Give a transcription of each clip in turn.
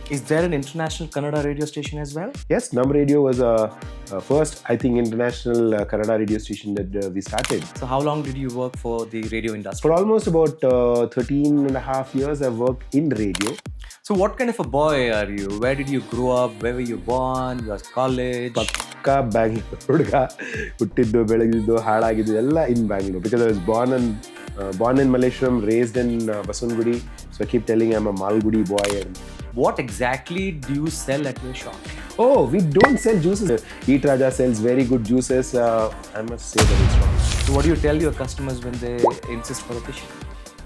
Is there an international Kannada radio station as well? Yes, Num Radio was a first, I think, international Kannada radio station that we started. So how long did you work for the radio industry? For almost about 13 and a half years, I've worked in radio. So what kind of a boy are you? Where did you grow up? Where were you born? Your college? ಪಕ್ಕ ಬ್ಯಾಂಗ್ಳೂರ್ ಹುಡುಗ ಹುಟ್ಟಿದ್ದು ಬೆಳೆದಿದ್ದು ಹಾಳಾಗಿದ್ದು ಎಲ್ಲ in Bangalore because I was born in Malaysian, raised in Basungudi. So I keep telling I'm a Malgudi boy. And What exactly do you sell at your shop? oh, we don't sell juices. Eat Raja sells very good juices. I must say that it's wrong. So what do you tell your customers when they insist for a fishing?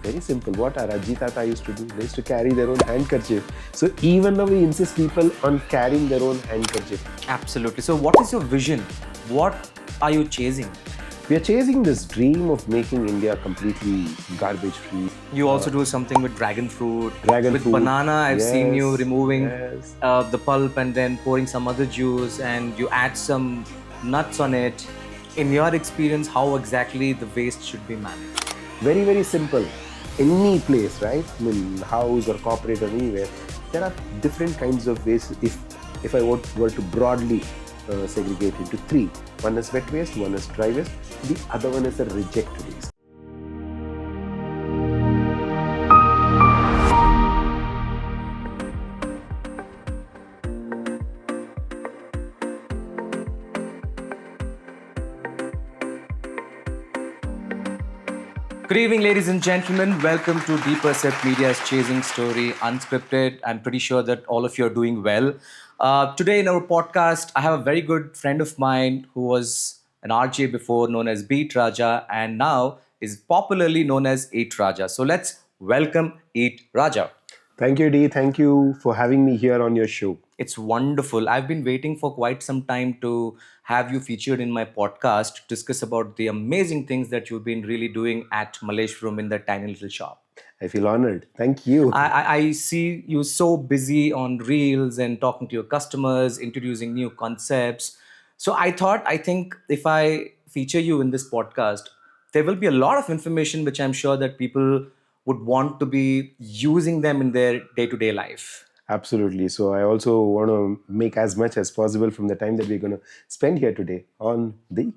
Very simple. What our Ajji Tata used to do, they used to carry their own handkerchief. So even though we insist people on carrying their own handkerchief. Absolutely. So what is your vision? What are you chasing? We are chasing this dream of making India completely garbage free. You also do something with dragon fruit. Dragon with fruit. banana, I've seen you removing Yes. the pulp and then pouring some other juice and you add some nuts on it. In your experience, how exactly the waste should be managed? Very, very simple. Any place, right? I mean, house or corporate or anywhere, there are different kinds of waste. If I were to broadly segregate into three, one is wet waste, one is dry waste, the other one is a reject waste. Good evening, ladies and gentlemen. Welcome to Deeper Set Media's Chasing Story Unscripted. I'm pretty sure that all of you are doing well. Today in our podcast, I have a very good friend of mine who was an RJ before, known as Beat Raja, and now is popularly known as Eat Raja. So let's welcome Eat Raja. Thank you, Dee. Thank you for having me here on your show. It's wonderful. I've been waiting for quite some time to have you featured in my podcast to discuss about the amazing things that you've been really doing at Malaysian in that tiny little shop. I feel honored. Thank you. I see you so busy on reels and talking to your customers, introducing new concepts. So I think if I feature you in this podcast, there will be a lot of information which I'm sure that people would want to be using them in their day-to-day life. Absolutely. So I also want to make as much as possible from the time that we're going to spend here today on the.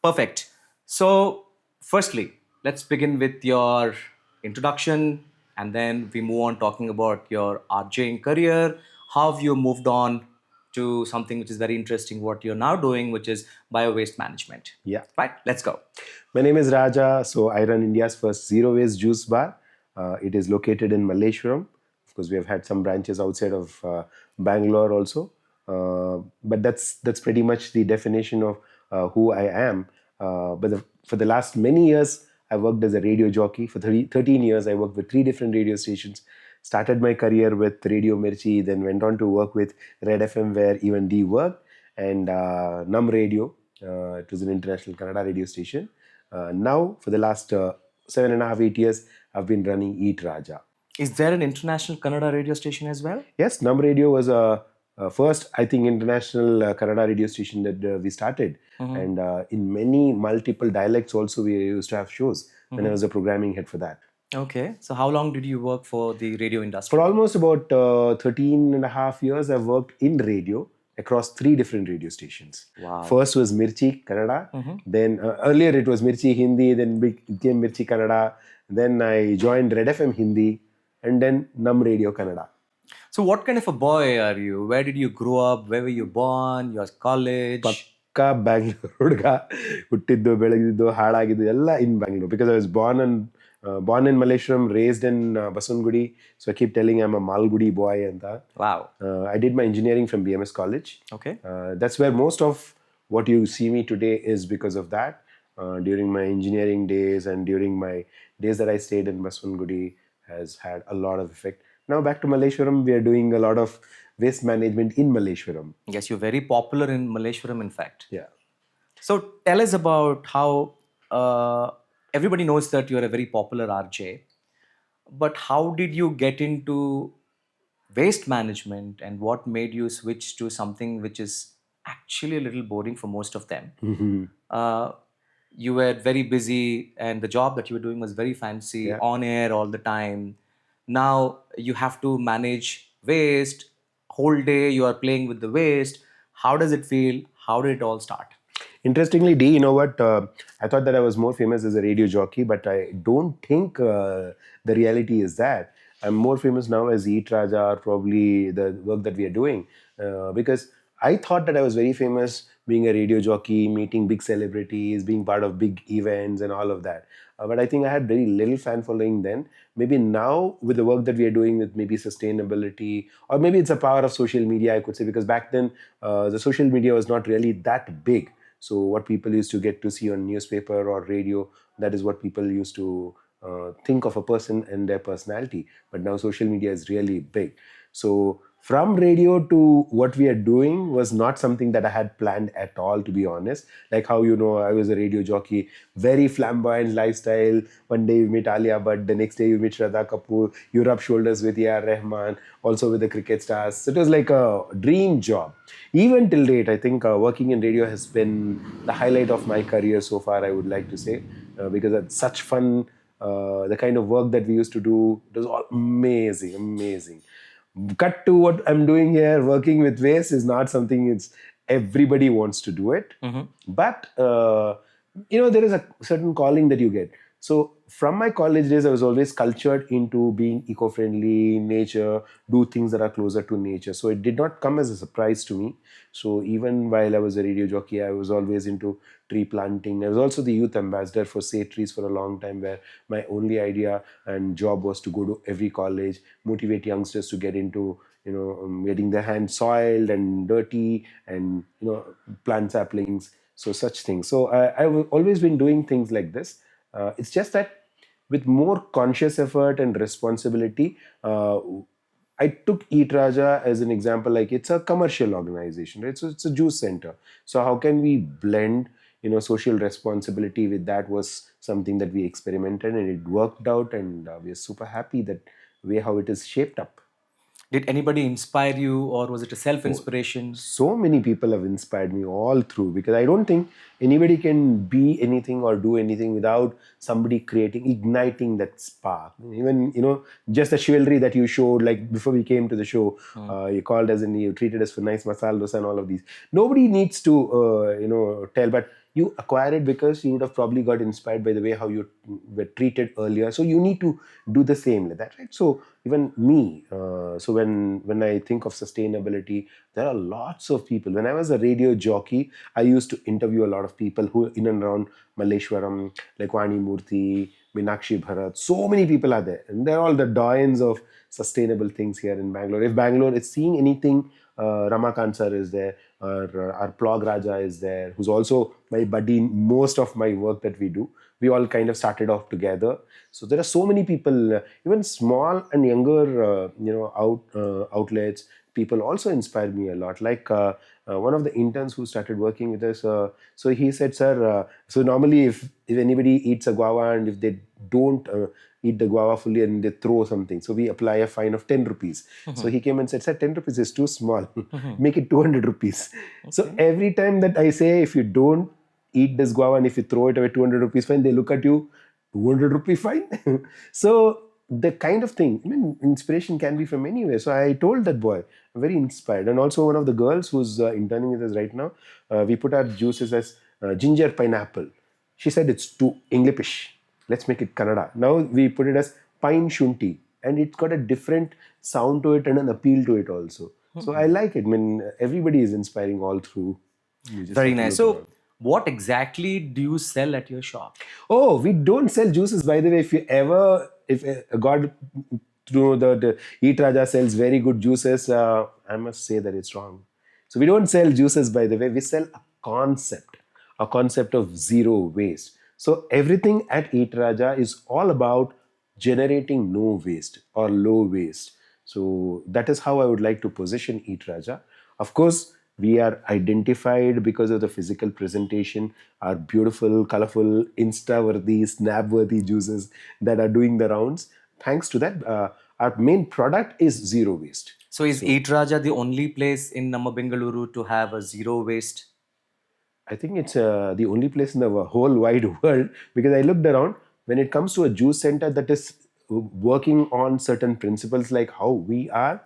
Perfect. So, firstly, let's begin with your introduction and then we move on talking about your RJing career. How have you moved on to something which is very interesting, what you're now doing, which is bio waste management? Yeah. Right, let's go. My name is Raja. So I run India's first zero waste juice bar. It is located in Malaysian. Of course, we have had some branches outside of Bangalore also. But that's pretty much the definition of who I am. For the last many years, I worked as a radio jockey. For 13 years, I worked with 3 different radio stations. Started my career with Radio Mirchi, then went on to work with Red FM, where even D worked, and Num Radio. It was an international Kannada radio station. Now, for the last 7.5, 8 years, I've been running Eat Raja. Is there an international Kannada radio station as well? Yes, Num Radio was a first, I think, international Kannada radio station that we started. And in many multiple dialects also, we used to have shows when I was a programming head for that. Okay. So, how long did you work for the radio industry? For almost about 13 and a half years, I've worked in radio across 3 different radio stations. Wow. First was Mirchi Kannada. Then earlier it was Mirchi Hindi, then became Mirchi Kannada. Then I joined Red FM Hindi and then Num Radio Kannada. So, what kind of a boy are you? Where did you grow up? Where were you born? Your college? ಪಕ್ಕ ಬ್ಯಾಂಗ್ಳೂರ್ ಹುಡುಗ ಹುಟ್ಟಿದ್ದು ಬೆಳೆದಿದ್ದು ಹಾಳಾಗಿದ್ದು ಎಲ್ಲ in Bangalore because I was born in Malaysian, raised in Basungudi. So I keep telling I'm a Malgudi boy. And Wow. I did my engineering from BMS College. Okay. That's where most of what you see me today is because of that. During my engineering days and during my days that I stayed in Basungudi has had a lot of effect. Now back to Malaysian, we are doing a lot of waste management in Malaysian. Yes, you're very popular in Malaysian, in fact. Yeah. So tell us about how everybody knows that you're a very popular RJ, but how did you get into waste management and what made you switch to something which is actually a little boring for most of them? You were very busy and the job that you were doing was very fancy, on air all the time. Now you have to manage waste. Whole day you are playing with the waste. How does it feel? How did it all start? Interestingly, D, you know what? I thought that I was more famous as a radio jockey, but I don't think the reality is that. I'm more famous now as Eat Raja, or probably the work that we are doing. Because I thought that I was very famous being a radio jockey, meeting big celebrities, being part of big events, and all of that. But I think I had very little fan following then. Maybe now, with the work that we are doing with maybe sustainability, or maybe it's a power of social media, I could say, because back then the social media was not really that big. So what people used to get to see on newspaper or radio, that is what people used to think of a person and their personality. But now social media is really big. So from radio to what we are doing was not something that I had planned at all, to be honest. Like how, I was a radio jockey, very flamboyant lifestyle. One day you meet Alia Bhatt, the next day you meet Shraddha Kapoor, you rub shoulders with A.R. Rahman, also with the cricket stars. So it was like a dream job. Even till date, I think working in radio has been the highlight of my career so far, I would like to say, because it's such fun. The kind of work that we used to do, it was all amazing, amazing. Cut to what I'm doing here, working with waste is not something it's everybody wants to do it. But there is a certain calling that you get. So from my college days, I was always cultured into being eco-friendly, nature, do things that are closer to nature. So it did not come as a surprise to me. So even while I was a radio jockey, I was always into tree planting. I was also the youth ambassador for Save Trees for a long time, where my only idea and job was to go to every college, motivate youngsters to get into getting their hands soiled and dirty, and plant saplings, so such things. So I've always been doing things like this. It's just that with more conscious effort and responsibility, I took Eat Raja as an example. Like, it's a commercial organization, right? So it's a juice center. So how can we blend, social responsibility with that? Was something that we experimented, and it worked out, and we are super happy that way how it is shaped up. Did anybody inspire you, or was it a self inspiration? So many people have inspired me all through, because I don't think anybody can be anything or do anything without somebody igniting that spark. Even, just the chivalry that you showed, like before we came to the show, you called us and you treated us for nice masala dosa and all of these. Nobody needs to, tell, but you acquire it because you would have probably got inspired by the way how you were treated earlier. So you need to do the same like that, right? So even me, so when I think of sustainability, there are lots of people. When I was a radio jockey, I used to interview a lot of people who in and around Malleshwaram, like Vani Murthy, Minakshi Bharat. So many people are there, and they're all the doyens of sustainable things here in Bangalore. If Bangalore is seeing anything, Ramakant sir is there, or our Plog Raja is there, who's also my buddy in most of my work that we do. We all kind of started off together. So there are so many people, even small and younger, outlets. People also inspire me a lot. Like one of the interns who started working with us. So he said, "Sir, so normally if anybody eats a guava and if they don't eat the guava fully and they throw something, so we apply a fine of 10 rupees." So he came and said, "Sir, 10 rupees is too small. Make it 200 rupees." So every time that I say, if you don't eat this guava and if you throw it away, 200 rupees fine, they look at you, 200 rupee fine. So the kind of thing, inspiration can be from anywhere. So I told that boy, I'm very inspired. And also one of the girls who's interning with us right now, we put our juices as ginger pineapple. She said it's too English. Let's make it Kannada. Now we put it as pine shunti, and it's got a different sound to it and an appeal to it also. So I like it. Everybody is inspiring all through. You just Very have to nice. look around. So, what exactly do you sell at your shop? Oh, we don't sell juices, by the way. If God, the Eat Raja sells very good juices, I must say that it's wrong. So we don't sell juices, by the way. We sell a concept of zero waste. So everything at Eat Raja is all about generating no waste or low waste. So that is how I would like to position Eat Raja. Of course, we are identified because of the physical presentation, our beautiful, colorful, Insta-worthy, snap-worthy juices that are doing the rounds. Thanks to that, our main product is zero waste. So, is Eat Raja the only place in Namma Bengaluru to have a zero waste? I think it's the only place in the whole wide world, because I looked around. When it comes to a juice center that is working on certain principles like how we are,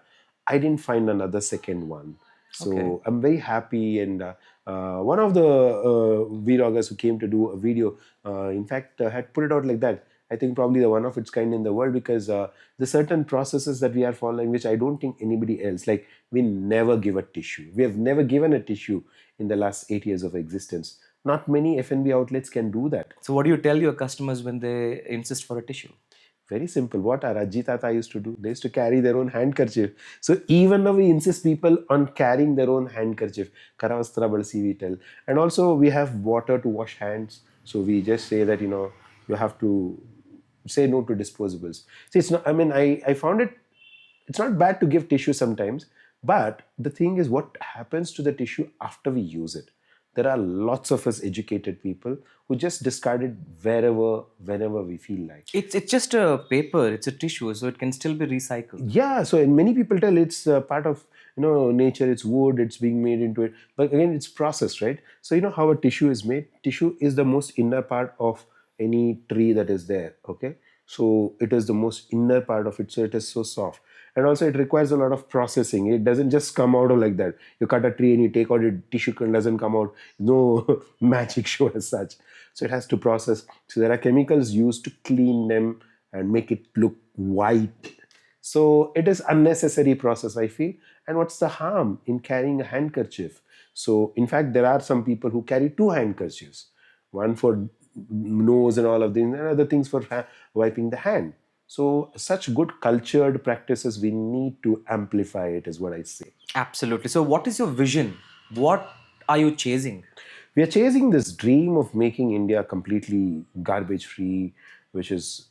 I didn't find another second one. Okay. So I'm very happy. And one of the vloggers who came to do a video, in fact, had put it out like that. I think probably the one of its kind in the world, because the certain processes that we are following, which I don't think anybody else, like we never give a tissue. We have never given a tissue in the last 8 years of existence. Not many F&B outlets can do that. So what do you tell your customers when they insist for a tissue? Very simple. What our Ajji Tata used to do, they used to carry their own handkerchief. So even now we insist people on carrying their own handkerchief. Karavastra balsi we tell. And also we have water to wash hands. So we just say that, you have to say no to disposables. See, it's not, I mean, I found it's not bad to give tissue sometimes, but the thing is what happens to the tissue after we use it. There are lots of us educated people who just discard it whenever we feel like. It's just a paper. It's a tissue, so it can still be recycled. Yeah, so and many people tell it's part of nature. It's wood. It's being made into it, but again, it's processed, right? So you know how a tissue is made. Tissue is the most inner part of any tree that is there. Okay, so it is the most inner part of it. So it is so soft, and also it requires a lot of processing. It doesn't just come out of like that. You cut a tree and you take out it. Tissue doesn't come out. No magic show as such. So it has to process. So there are chemicals used to clean them and make it look white. So it is unnecessary process, I feel. And what's the harm in carrying a handkerchief? So in fact, there are some people who carry two handkerchiefs, one for nose and all of these, and other things for wiping the hand. So such good cultured practices, we need to amplify it, is what I say. Absolutely. So what is your vision? What are you chasing? We are chasing this dream of making India completely garbage free, which is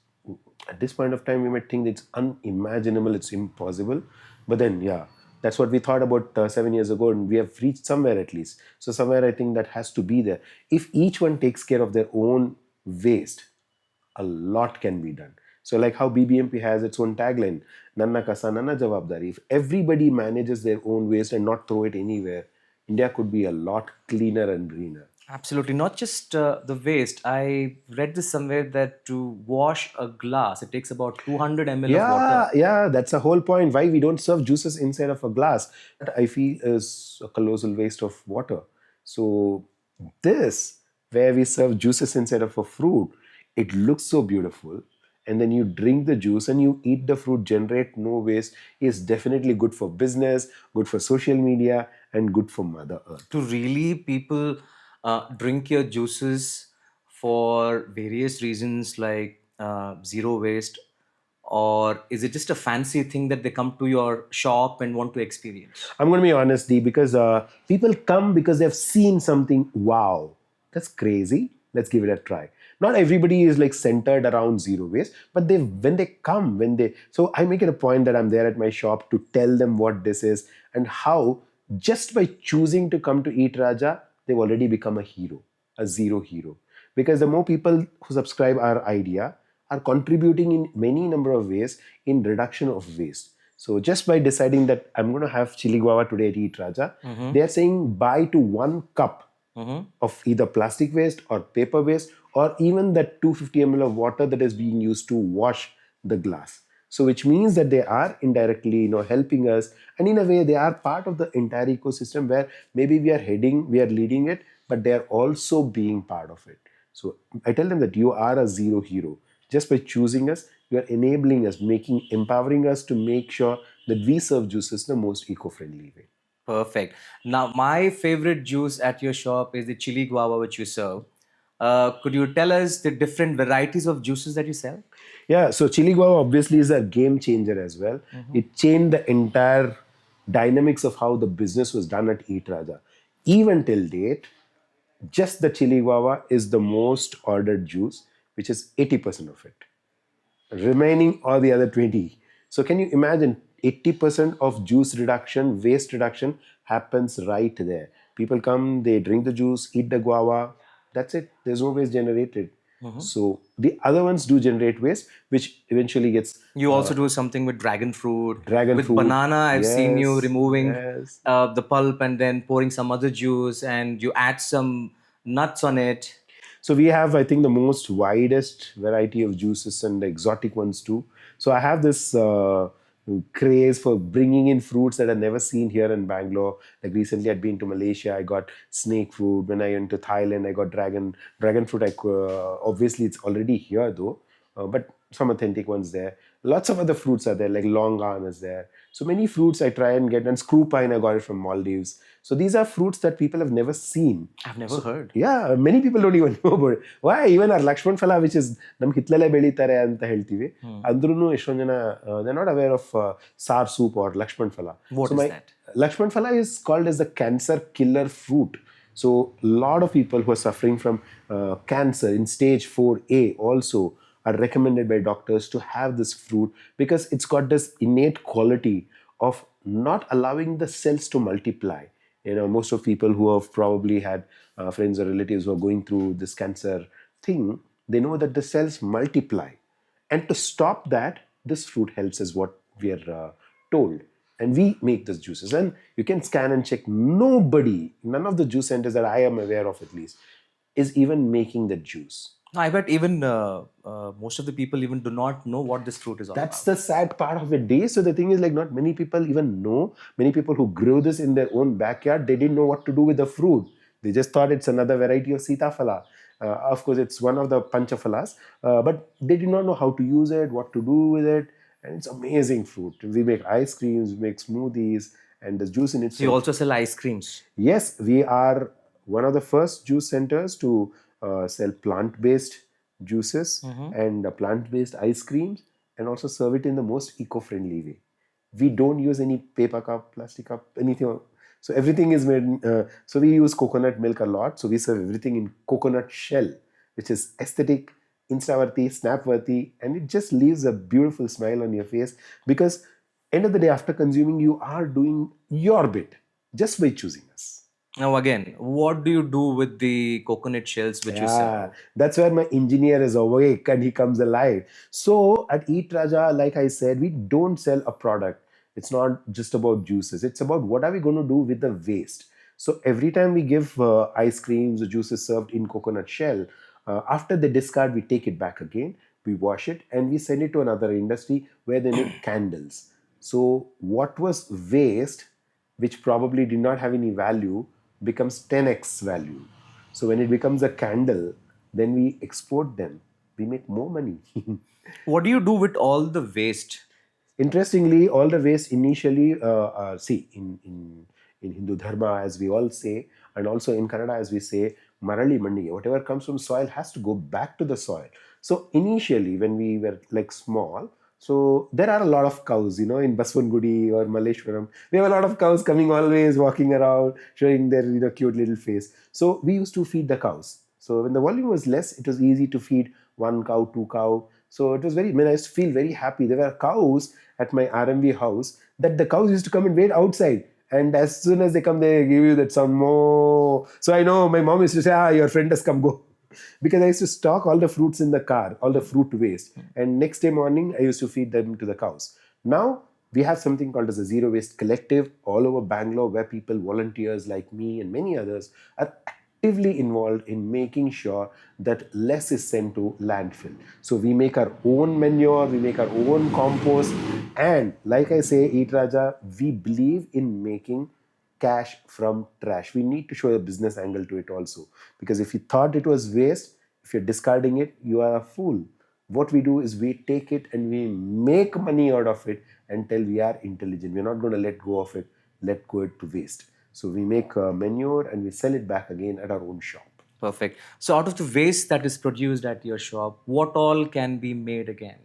at this point of time we might think it's unimaginable, it's impossible. But then, yeah, that's what we thought about 7 years ago, and we have reached somewhere at least. So, somewhere I think that has to be there. If each one takes care of their own waste, a lot can be done. So, like how BBMP has its own tagline, Nanna Kasa, Nanna Jawabdari. If everybody manages their own waste and not throw it anywhere, India could be a lot cleaner and greener. Absolutely. Not just the waste. I read this somewhere that to wash a glass, it takes about 200 ml of water. Yeah, that's the whole point. Why we don't serve juices inside of a glass, that I feel is a colossal waste of water. So this, where we serve juices inside of a fruit, it looks so beautiful. And then you drink the juice and you eat the fruit, generate no waste, is definitely good for business, good for social media, and good for Mother Earth. To really people drink your juices for various reasons like zero waste, or is it just a fancy thing that they come to your shop and want to experience? I'm going to be honest, Dee, because people come because they've seen something. Wow, that's crazy. Let's give it a try. Not everybody is like centered around zero waste, but so I make it a point that I'm there at my shop to tell them what this is and how just by choosing to come to Eat Raja, they've already become a hero, a zero hero. Because the more people who subscribe our idea are contributing in many number of ways in reduction of waste. So just by deciding that I'm going to have chili guava today at Eat Raja, they are saying bye to 1 cup of either plastic waste or paper waste, or even that 250 ml of water that is being used to wash the glass. So which means that they are indirectly helping us, and in a way they are part of the entire ecosystem where maybe we are leading it, but they are also being part of it. So I tell them that you are a zero hero. Just by choosing us, you are enabling us, empowering us to make sure that we serve juices in the most eco-friendly way. Perfect. Now, my favorite juice at your shop is the chili guava which you serve. Could you tell us the different varieties of juices that you sell? Yeah, so chili guava obviously is a game changer as well. It changed the entire dynamics of how the business was done at Eat Raja. Even till date, just the chili guava is the most ordered juice, which is 80% of it. Remaining all the other 20. So can you imagine 80% of juice reduction, waste reduction happens right there. People come, they drink the juice, eat the guava. That's it. There's no waste generated. So the other ones do generate waste, which eventually gets You also do something with dragon fruit. Dragon with fruit. banana, I've seen you Yes, removing yes. the pulp and then pouring some other juice, and you add some nuts on it. So we have, I think, the most widest variety of juices and the exotic ones too. So I have this craze for bringing in fruits that I've never seen here in Bangalore. Like recently, I'd been to Malaysia. I got snake fruit. When I went to Thailand, I got dragon fruit. Obviously, it's already here though, but some authentic ones there. Lots of other fruits are there, like longan is there. So many fruits I try and get, and screw pine I got it from Maldives. So these are fruits that people have never seen. I've never heard. Yeah, many people don't even know about it. Why even our Lakshman Phala, which is ನಮ್ಗೆ ಹಿತ್ಲಲ್ಲೇ ಬೆಳೀತಾರೆ ಅಂತ ಹೇಳ್ತೀವಿ, ಅಂದ್ರೂ ಎಷ್ಟೊಂದು ಜನ they're not aware of sar soup or Lakshman Phala. What is that? Lakshman Phala is called as the cancer killer fruit. So a lot of people who are suffering from cancer in stage 4A also are recommended by doctors to have this fruit because it's got this innate quality of not allowing the cells to multiply. Most of people who have probably had friends or relatives who are going through this cancer thing, they know that the cells multiply, and to stop that, this fruit helps, is what we are told. And we make these juices, and you can scan and check. None of the juice centers that I am aware of, at least, is even making the juice. I bet even most of the people even do not know what this fruit is all That's about. the sad part of it, day. So the thing is, like, not many people even know. Many people who grew this in their own backyard, they didn't know what to do with the fruit. They just thought it's another variety of sitaphala. Of course, it's one of the panchaphalas, but they did not know how to use it, what to do with it, and it's amazing fruit. We make ice creams, we make smoothies, and there's juice in it. So you also sell ice creams. Yes, we are one of the first juice centers to sell plant-based juices and plant-based ice creams, and also serve it in the most eco-friendly way. We don't use any paper cup, plastic cup, anything. So everything is made. So we use coconut milk a lot. So we serve everything in coconut shell, which is aesthetic, instaworthy, snapworthy, and it just leaves a beautiful smile on your face, because end of the day, after consuming, you are doing your bit just by choosing us. Now again, what do you do with the coconut shells which you sell? That's where my engineer is awake and he comes alive. So at Eat Raja, like I said, we don't sell a product. It's not just about juices. It's about what are we going to do with the waste. So every time we give ice creams or juices served in coconut shell, after they discard, we take it back again, we wash it, and we send it to another industry where they make candles. So what was waste, which probably did not have any value, becomes 10x value. So when it becomes a candle, then we export them. We make more money. What do you do with all the waste? Interestingly, all the waste initially, see, in Hindu Dharma, as we all say, and also in Kannada, as we say, marali mandi, whatever comes from soil has to go back to the soil. So initially, when we were like small, so there are a lot of cows, in Baswangudi or Malleshwaram. We have a lot of cows coming always, walking around, showing their cute little face. So we used to feed the cows. So when the volume was less, it was easy to feed one cow, two cow. So it was I used to feel very happy. There were cows at my RMB house that the cows used to come and wait outside. And as soon as they come, they give you that sound, moo. So I know my mom used to say, your friend has come, go. Because I used to stock all the fruits in the car, all the fruit waste. And next day morning, I used to feed them to the cows. Now, we have something called as a Zero Waste Collective all over Bangalore, where people, volunteers like me and many others, are actively involved in making sure that less is sent to landfill. So we make our own manure, we make our own compost, and like I say, Eat Raja, we believe in making cash from trash. We need to show a business angle to it also, because if you thought it was waste, if you're discarding it, you are a fool. What we do is we take it and we make money out of it until we are intelligent. We're not going to let go of it, let go it to waste. So we make manure and we sell it back again at our own shop. Perfect. So out of the waste that is produced at your shop, what all can be made again?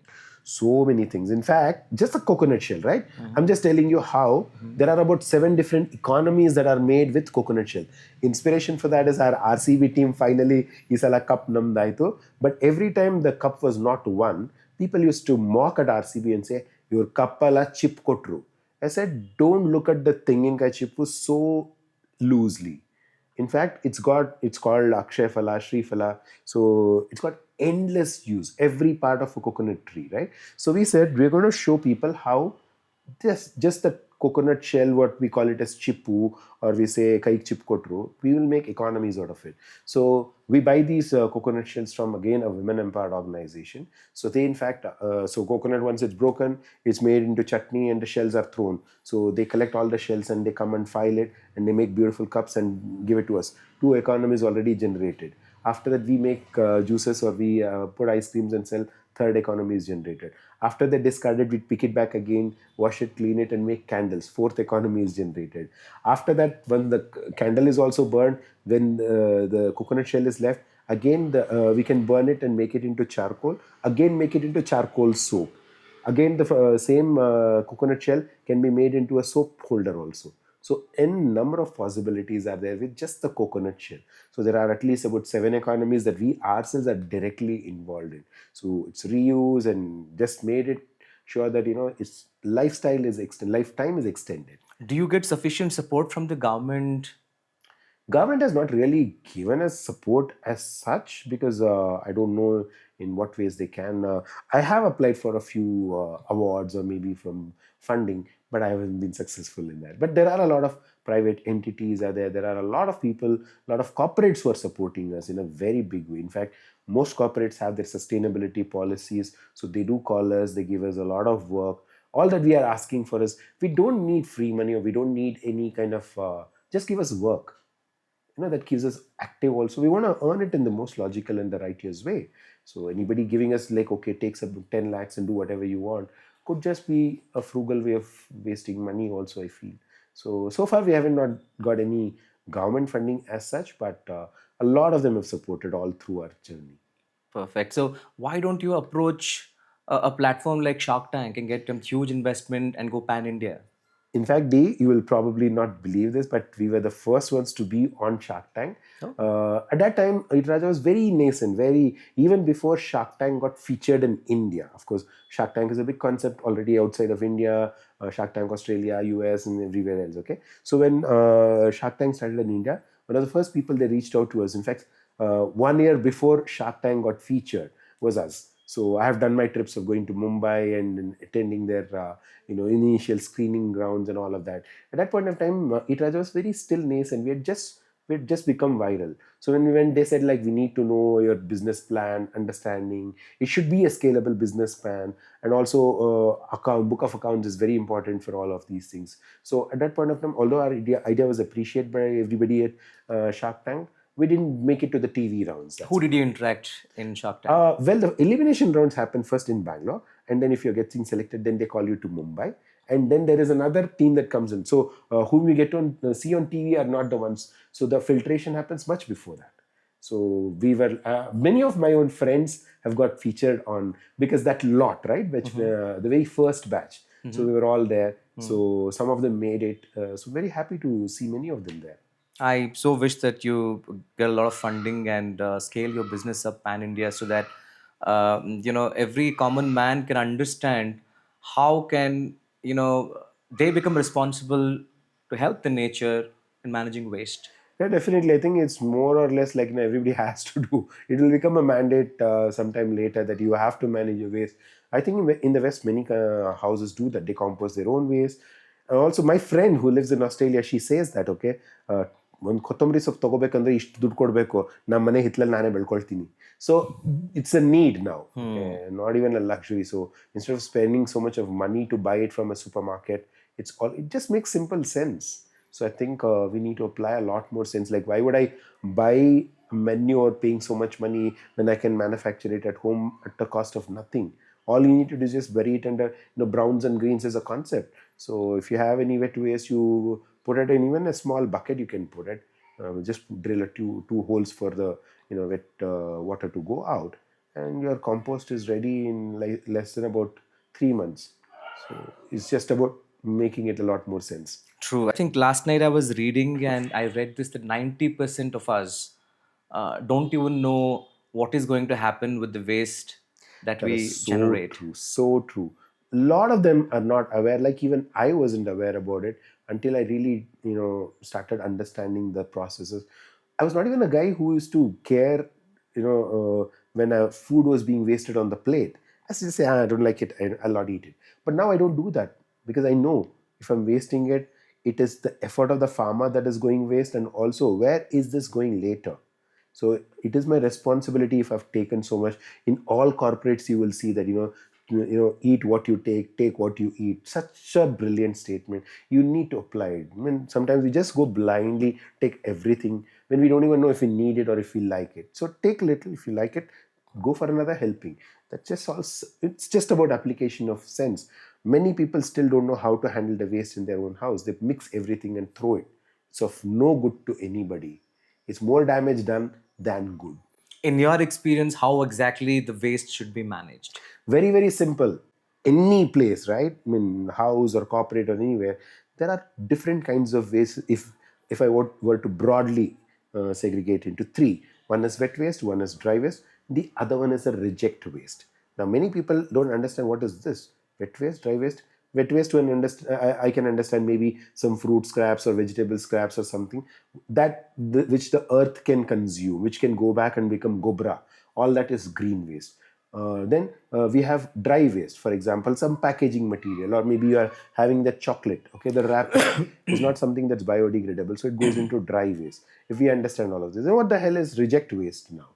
So many things. In fact, just a coconut shell, right? I'm just telling you how there are about 7 different economies that are made with coconut shell. Inspiration for that is our RCB team finally isala cup namdaito. But every time the cup was not won, people used to mock at RCB and say, your cup ala chip kotru. I said, don't look at the thinginkai chip so loosely. In fact, it's called Akshay Phala, Shri Phala. So it's got endless use, every part of a coconut tree, right? So we said we're going to show people how just the coconut shell, what we call it as chipu, or we say kaik chip kotru, we will make economies out of it. So we buy these coconut shells from, again, a women empowered organization. So they, in fact, so coconut, once it's broken, it's made into chutney and the shells are thrown. So they collect all the shells and they come and file it and they make beautiful cups and give it to us. Two economies already generated. After that, we make juices, or we put ice creams and sell. Third economy is generated. After they discard it, we pick it back again, wash it, clean it, and make candles. Fourth economy is generated. After that, when the candle is also burned, when the coconut shell is left, again we can burn it and make it into charcoal. Again, make it into charcoal soap. Again, the same coconut shell can be made into a soap holder also. So n number of possibilities are there with just the coconut shell. So there are at least about 7 economies that we ourselves are directly involved in. So it's reuse and just made it sure that its lifetime is extended. Do you get sufficient support from the government? Government has not really given us support as such, because I don't know in what ways they can. I have applied for a few awards or maybe from funding, but I haven't been successful in that. But there are a lot of private entities are there. There are a lot of people, a lot of corporates who are supporting us in a very big way. In fact, most corporates have their sustainability policies, so they do call us, they give us a lot of work. All that we are asking for is, we don't need free money, or we don't need any kind of just give us work, that keeps us active. Also, we want to earn it in the most logical and the righteous way. So anybody giving us, like, okay, take some 10 lakhs and do whatever you want, could just be a frugal way of wasting money also, I feel. So far we haven't not got any government funding as such, but a lot of them have supported all through our journey. Perfect. So why don't you approach a platform like Shark Tank and get a huge investment and go pan India? In fact, Dee, you will probably not believe this, but we were the first ones to be on Shark Tank. Oh. At that time, Iteraja was very nascent, even before Shark Tank got featured in India. Of course, Shark Tank is a big concept already outside of India, Shark Tank Australia, US, and everywhere else. Okay, so when Shark Tank started in India, one of the first people they reached out to us, in fact, 1 year before Shark Tank got featured, was us. So I have done my trips of going to Mumbai and attending their initial screening grounds and all of that. At that point of time, Iteraja was very still nascent. We had just become viral. So when they said, like, we need to know your business plan, understanding, it should be a scalable business plan, and also book of accounts is very important for all of these things. So at that point of time, although our idea was appreciated by everybody at Shark Tank, we didn't make it to the TV rounds. Who did you interact in Shark Tank? Well, the elimination rounds happen first in Bangalore, and then if you're getting selected, then they call you to Mumbai, and then there is another team that comes in. So whom you get to see on TV are not the ones. So the filtration happens much before that. So we were many of my own friends have got featured on, because that lot, right, which the very first batch. So we were all there. So some of them made it. So very happy to see many of them there. I so wish that you get a lot of funding and scale your business up pan India, so that every common man can understand how can they become responsible to help the nature in managing waste. Yeah, definitely. I think it's more or less like, everybody has to do. It will become a mandate sometime later that you have to manage your waste. I think in the West, many houses do that. They compost their own waste. And also, my friend who lives in Australia, she says that, okay, ಒಂದು ಕೊತ್ತಂಬರಿ ಸೊಪ್ಪು ತಗೋಬೇಕಂದ್ರೆ ಇಷ್ಟು ದುಡ್ಡು ಕೊಡಬೇಕು, ನಮ್ಮ ಮನೆ ಹಿತ್ತಲಲ್ಲಿ ನಾನೇ ಬೆಳ್ಕೊಳ್ತೀನಿ. So it's a need now, not even a luxury. So instead of spending so much of money to buy it from a supermarket, it just makes simple sense. So I think we need to apply a lot more sense. Like, why would I buy manure paying so much money when I can manufacture it at home at the cost of nothing? All you need to do is just bury it under, browns and greens is a concept. So if you have any wet waste, you put it in even a small bucket, you can put it. Just drill two holes for the wet water to go out, and your compost is ready in less than about 3 months. So it's just about making it a lot more sense. True. I think last night I was reading and I read this, that 90% of us don't even know what is going to happen with the waste that That we is so generate. true, so true. A lot of them are not aware. Like, even I wasn't aware about it until I really, started understanding the processes. I was not even a guy who used to care, when a food was being wasted on the plate. I used to say, I don't like it, I'll not eat it. But now I don't do that, because I know If I'm wasting it, it is the effort of the farmer that is going waste, and also where is this going later? So it is my responsibility if I've taken so much. In all corporates, you will see that, eat what you take what you eat. Such a brilliant statement. You need to apply it. I mean, sometimes we just go blindly, take everything when we don't even know if we need it or if we like it. So take little. If you like it, go for another helping. That's just all. It's just about application of sense. Many people still don't know how to handle the waste in their own house. They mix everything and throw it. It's of no good to anybody. It's more damage done than good. In your experience, how exactly the waste should be managed? Very, very simple. Any place, right? I mean, house or corporate or anywhere, there are different kinds of waste. If I were to broadly segregate into three, one is wet waste, one is dry waste, the other one is a reject waste. Now, many people don't understand what is this wet waste, dry waste. Wet waste, to I can understand maybe some fruit scraps or vegetable scraps or something which the earth can consume, which can go back and become gobra. All that is green waste. Then we have dry waste, for example, some packaging material, or maybe you are having the chocolate. Okay, the wrapper is not something that's biodegradable, so it goes into dry waste. If we understand all of this, then what the hell is reject waste now?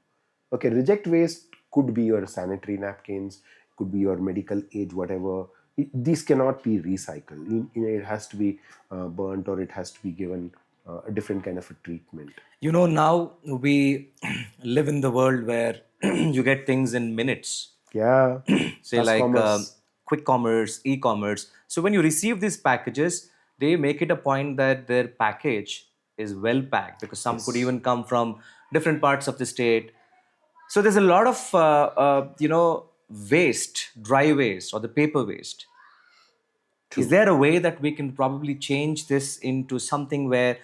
Okay, reject waste could be your sanitary napkins, could be your medical aid, whatever. These cannot be recycled. It has to be burnt, or it has to be given a different kind of a treatment. Now we live in the world where you get things in minutes, Yeah, say fast like commerce. quick commerce, e-commerce. So when you receive these packages, they make it a point that their package is well packed, because some could Yes, even come from different parts of the state. So there's a lot of waste, dry waste or the paper waste. Is true. there a way that we can probably change this into something where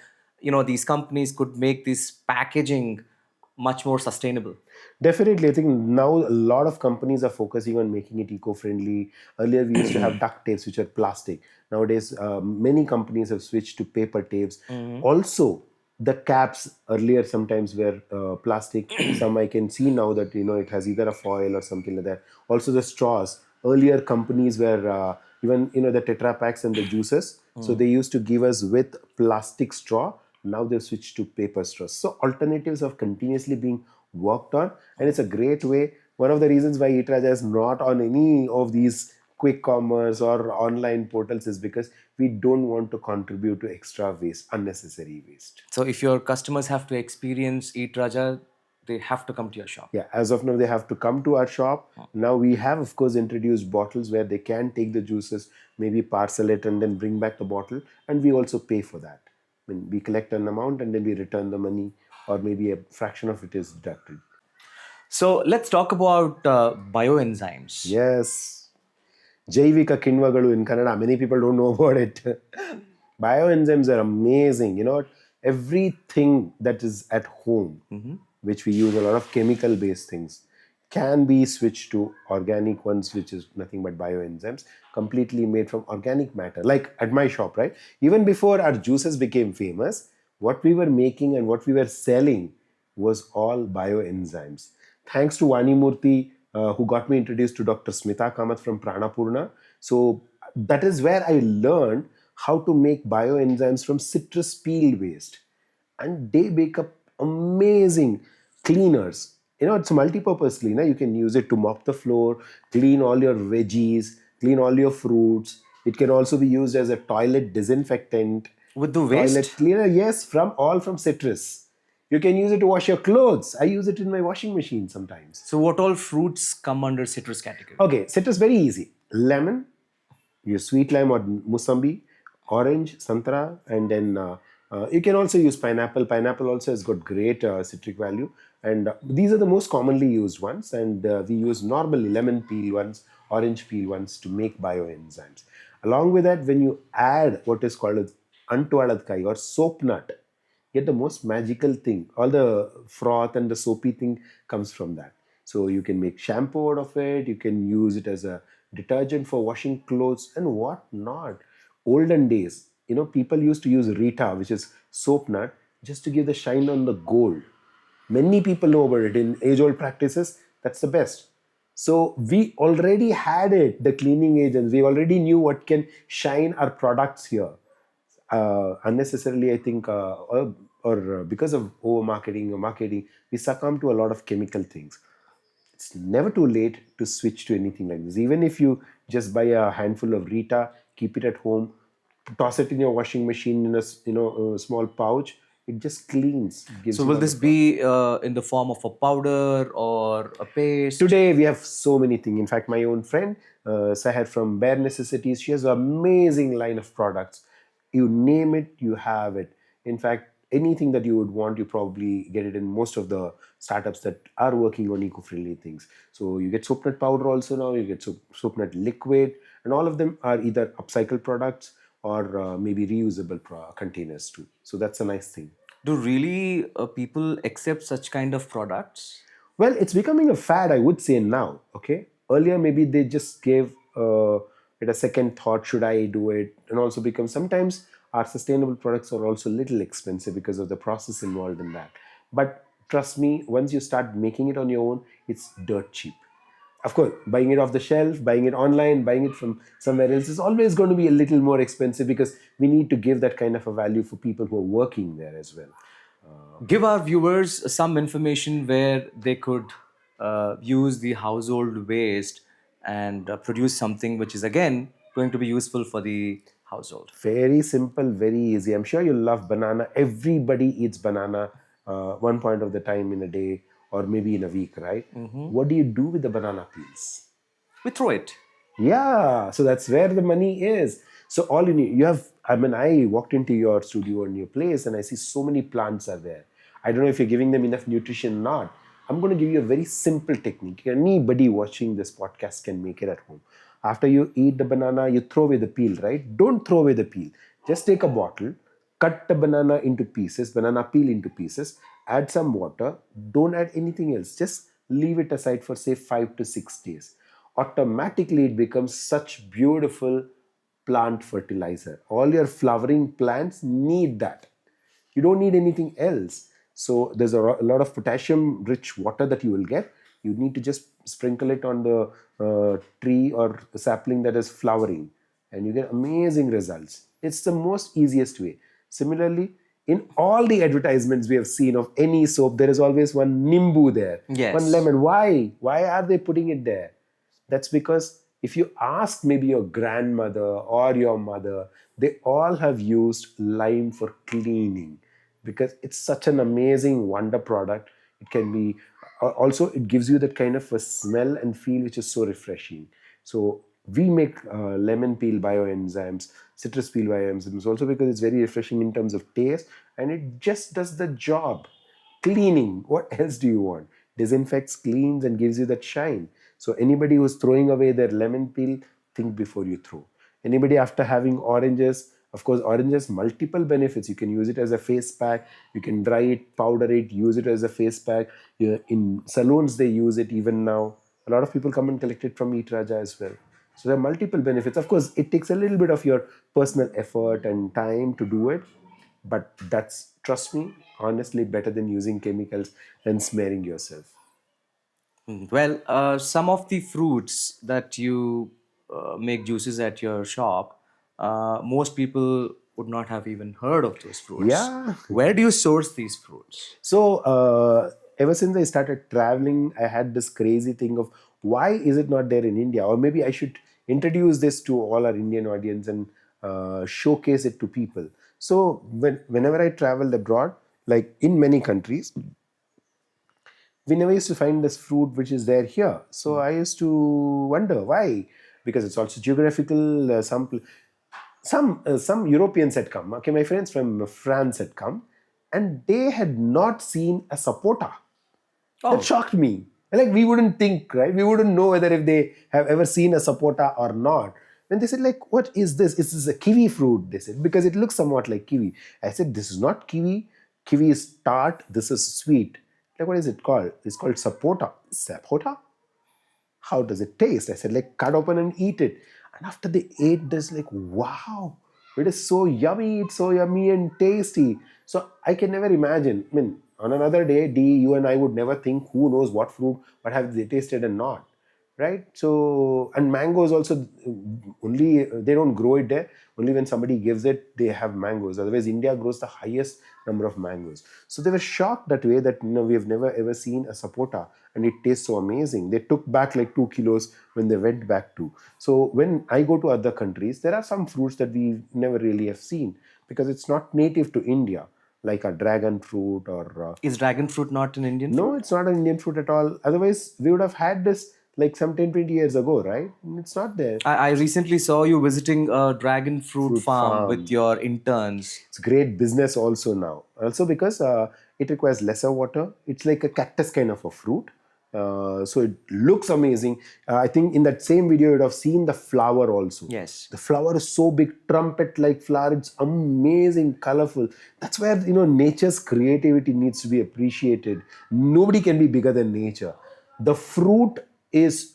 these companies could make this packaging much more sustainable? Definitely, I think now a lot of companies are focusing on making it eco-friendly. Earlier, we used to have duct tapes, which are plastic. Nowadays, many companies have switched to paper tapes. Also, the caps earlier sometimes were plastic. Some I can see now that it has either a foil or something like that. Also, the straws. Earlier, companies were even the Tetra packs and the juices. So they used to give us with plastic straw. Now they've switched to paper straws. So alternatives are continuously being worked on, and it's a great way. One of the reasons why Etraja is not on any of these quick commerce or online portals is because we don't want to contribute to extra waste, unnecessary waste. So if your customers have to experience Eat Raja, they have to come to your shop. Yeah, as of now, they have to come to our shop. Now we have, of course, introduced bottles where they can take the juices, maybe parcel it, and then bring back the bottle, and we also pay for that. I mean, we collect an amount and then we return the money, or maybe a fraction of it is deducted. So let's talk about bioenzymes. Yes. Jaivika Kinvagalu in Kannada. Many people don't know about it. Bioenzymes are amazing. Everything that is at home, which we use a lot of chemical based things, can be switched to organic ones, which is nothing but bioenzymes, completely made from organic matter. Like at my shop, right? Even before our juices became famous, what we were making and what we were selling was all bioenzymes. Thanks to Vani Murthy, who got me introduced to Dr. Smita Kamath from Pranapurna. So that is where I learned how to make bioenzymes from citrus peel waste, and they make up amazing cleaners. It's a multi-purpose cleaner. You can use it to mop the floor, clean all your veggies, clean all your fruits. It can also be used as a toilet disinfectant, With the toilet waste? cleaner. Yes, from citrus. You can use it to wash your clothes. I use it in my washing machine sometimes. So what all fruits come under citrus category? Okay, citrus, very easy. Lemon, your sweet lime or musambi, orange, santra, and then you can also use pineapple. Pineapple also has got great citric value, and these are the most commonly used ones. And we use normally lemon peel ones, orange peel ones to make bioenzymes. Along with that, when you add what is called as antualadkai or soap nut, get the most magical thing. All the froth and the soapy thing comes from that. So you can make shampoo out of it. You can use it as a detergent for washing clothes and what not. Olden days, people used to use Rita, which is soap nut, just to give the shine on the gold. Many people know about it in age-old practices. That's the best. So we already had it, the cleaning agents. We already knew what can shine our products here. Unnecessarily, I think, or because of over marketing or marketing, we succumb to a lot of chemical things. It's never too late to switch to anything like this. Even if you just buy a handful of Rita, keep it at home, toss it in your washing machine in a small pouch, it just cleans, gives So you will all the this product. be in the form of a powder or a paste? Today we have so many things. In fact, my own friend Sahar from Bare Necessities, she has an amazing line of products. You name it, you have it. In fact, anything that you would want, you probably get it in most of the startups that are working on eco-friendly things. So you get soap nut powder also now, you get soap nut liquid, and all of them are either upcycled products or maybe reusable containers too. So that's a nice thing. Do really people accept such kind of products? Well, it's becoming a fad, I would say now. Okay, earlier maybe they just gave it a second thought. Should I do it? And also because sometimes our sustainable products are also a little expensive because of the process involved in that. But trust me, once you start making it on your own, it's dirt cheap. Of course, buying it off the shelf, buying it online, buying it from somewhere else is always going to be a little more expensive because we need to give that kind of a value for people who are working there as well. Give our viewers some information where they could use the household waste and produce something which is again going to be useful for the household. Very simple, very easy. I'm sure you love banana. Everybody eats banana one point of the time in a day or maybe in a week, right? What do you do with the banana peels? We throw it. Yeah, so that's where the money is. So all you need, you have, I mean, I walked into your studio and your place and I see so many plants are there. I don't know if you're giving them enough nutrition or not. I'm going to give you a very simple technique. Anybody watching this podcast can make it at home. After you eat the banana, you throw away the peel, right? Don't throw away the peel. Just take a bottle, cut the banana into pieces, banana peel into pieces, add some water, don't add anything else. Just leave it aside for say 5 to 6 days. Automatically it becomes such beautiful plant fertilizer. All your flowering plants need that. You don't need anything else. So there's a lot of potassium rich water that you will get. You need to just sprinkle it on the tree or sapling that is flowering and you get amazing results. It's the most easiest way. Similarly, in all the advertisements we have seen of any soap, there is always one nimbu there, one Yes. lemon. Why are they putting it there? That's because if you ask maybe your grandmother or your mother, they all have used lime for cleaning because it's such an amazing wonder product. It can be also, it gives you that kind of a smell and feel which is so refreshing. So we make lemon peel bioenzymes, citrus peel bioenzymes also because it's very refreshing in terms of taste and it just does the job. Cleaning, what else do you want? Disinfects, cleans, and gives you that shine. So anybody who's throwing away their lemon peel, think before you throw. Anybody after having oranges, of course, oranges multiple benefits. You can use it as a face pack, you can dry it, powder it, use it as a face pack. In salons they use it even now. A lot of people come and collect it from Eat Raja as well. So there are multiple benefits. Of course, it takes a little bit of your personal effort and time to do it, but that's, trust me, honestly better than using chemicals and smearing yourself. Well, some of the fruits that you make juices at your shop, most people would not have even heard of those fruits. Yeah. Where do you source these fruits? So ever since I started traveling, I had this crazy thing of why is it not there in India? Or maybe I should introduce this to all our Indian audience and showcase it to people. So whenever I traveled abroad, like in many countries, we never used to find this fruit which is there here. So I used to wonder why, because it's also geographical. Some Europeans had come. Okay, my friends from France had come, and they had not seen a sapota. That Oh, shocked me. Like we wouldn't think, right? We wouldn't know whether if they have ever seen a sapota or not. When they said, like, what is this? Is this a kiwi fruit? They said, because it looks somewhat like kiwi. I said, this is not kiwi. Kiwi is tart. This is sweet. Like, what is it called? It's called sapota. Sapota? How does it taste? I said, like, cut open and eat it. And after they ate this, like, wow, it is so yummy. It's so yummy and tasty. So I can never imagine. I mean, on another day, D, you and I would never think who knows what fruit, what have they tasted and not. right? So, and mangoes also, only they don't grow it there. Only when somebody gives it, they have mangoes. Otherwise, India grows the highest number of mangoes. So they were shocked that way, that we have never ever seen a sapota and it tastes so amazing. They took back like 2 kilos when they went back to. So when I go to other countries, there are some fruits that we never really have seen because it's not native to India, like a dragon fruit or Is dragon fruit not an Indian no, fruit? it's not an Indian fruit at all. Otherwise, we would have had this like some 10, 20 years ago, right? It's not there. I recently saw you visiting a dragon fruit Fruit farm with farm. your interns. It's great business also now. Also because it requires lesser water. It's like a cactus kind of a fruit. So it looks amazing. I think in that same video, you would have seen the flower also. Yes. The flower is so big, trumpet-like flower. It's amazing, colorful. That's where nature's creativity needs to be appreciated. Nobody can be bigger than nature. The fruit is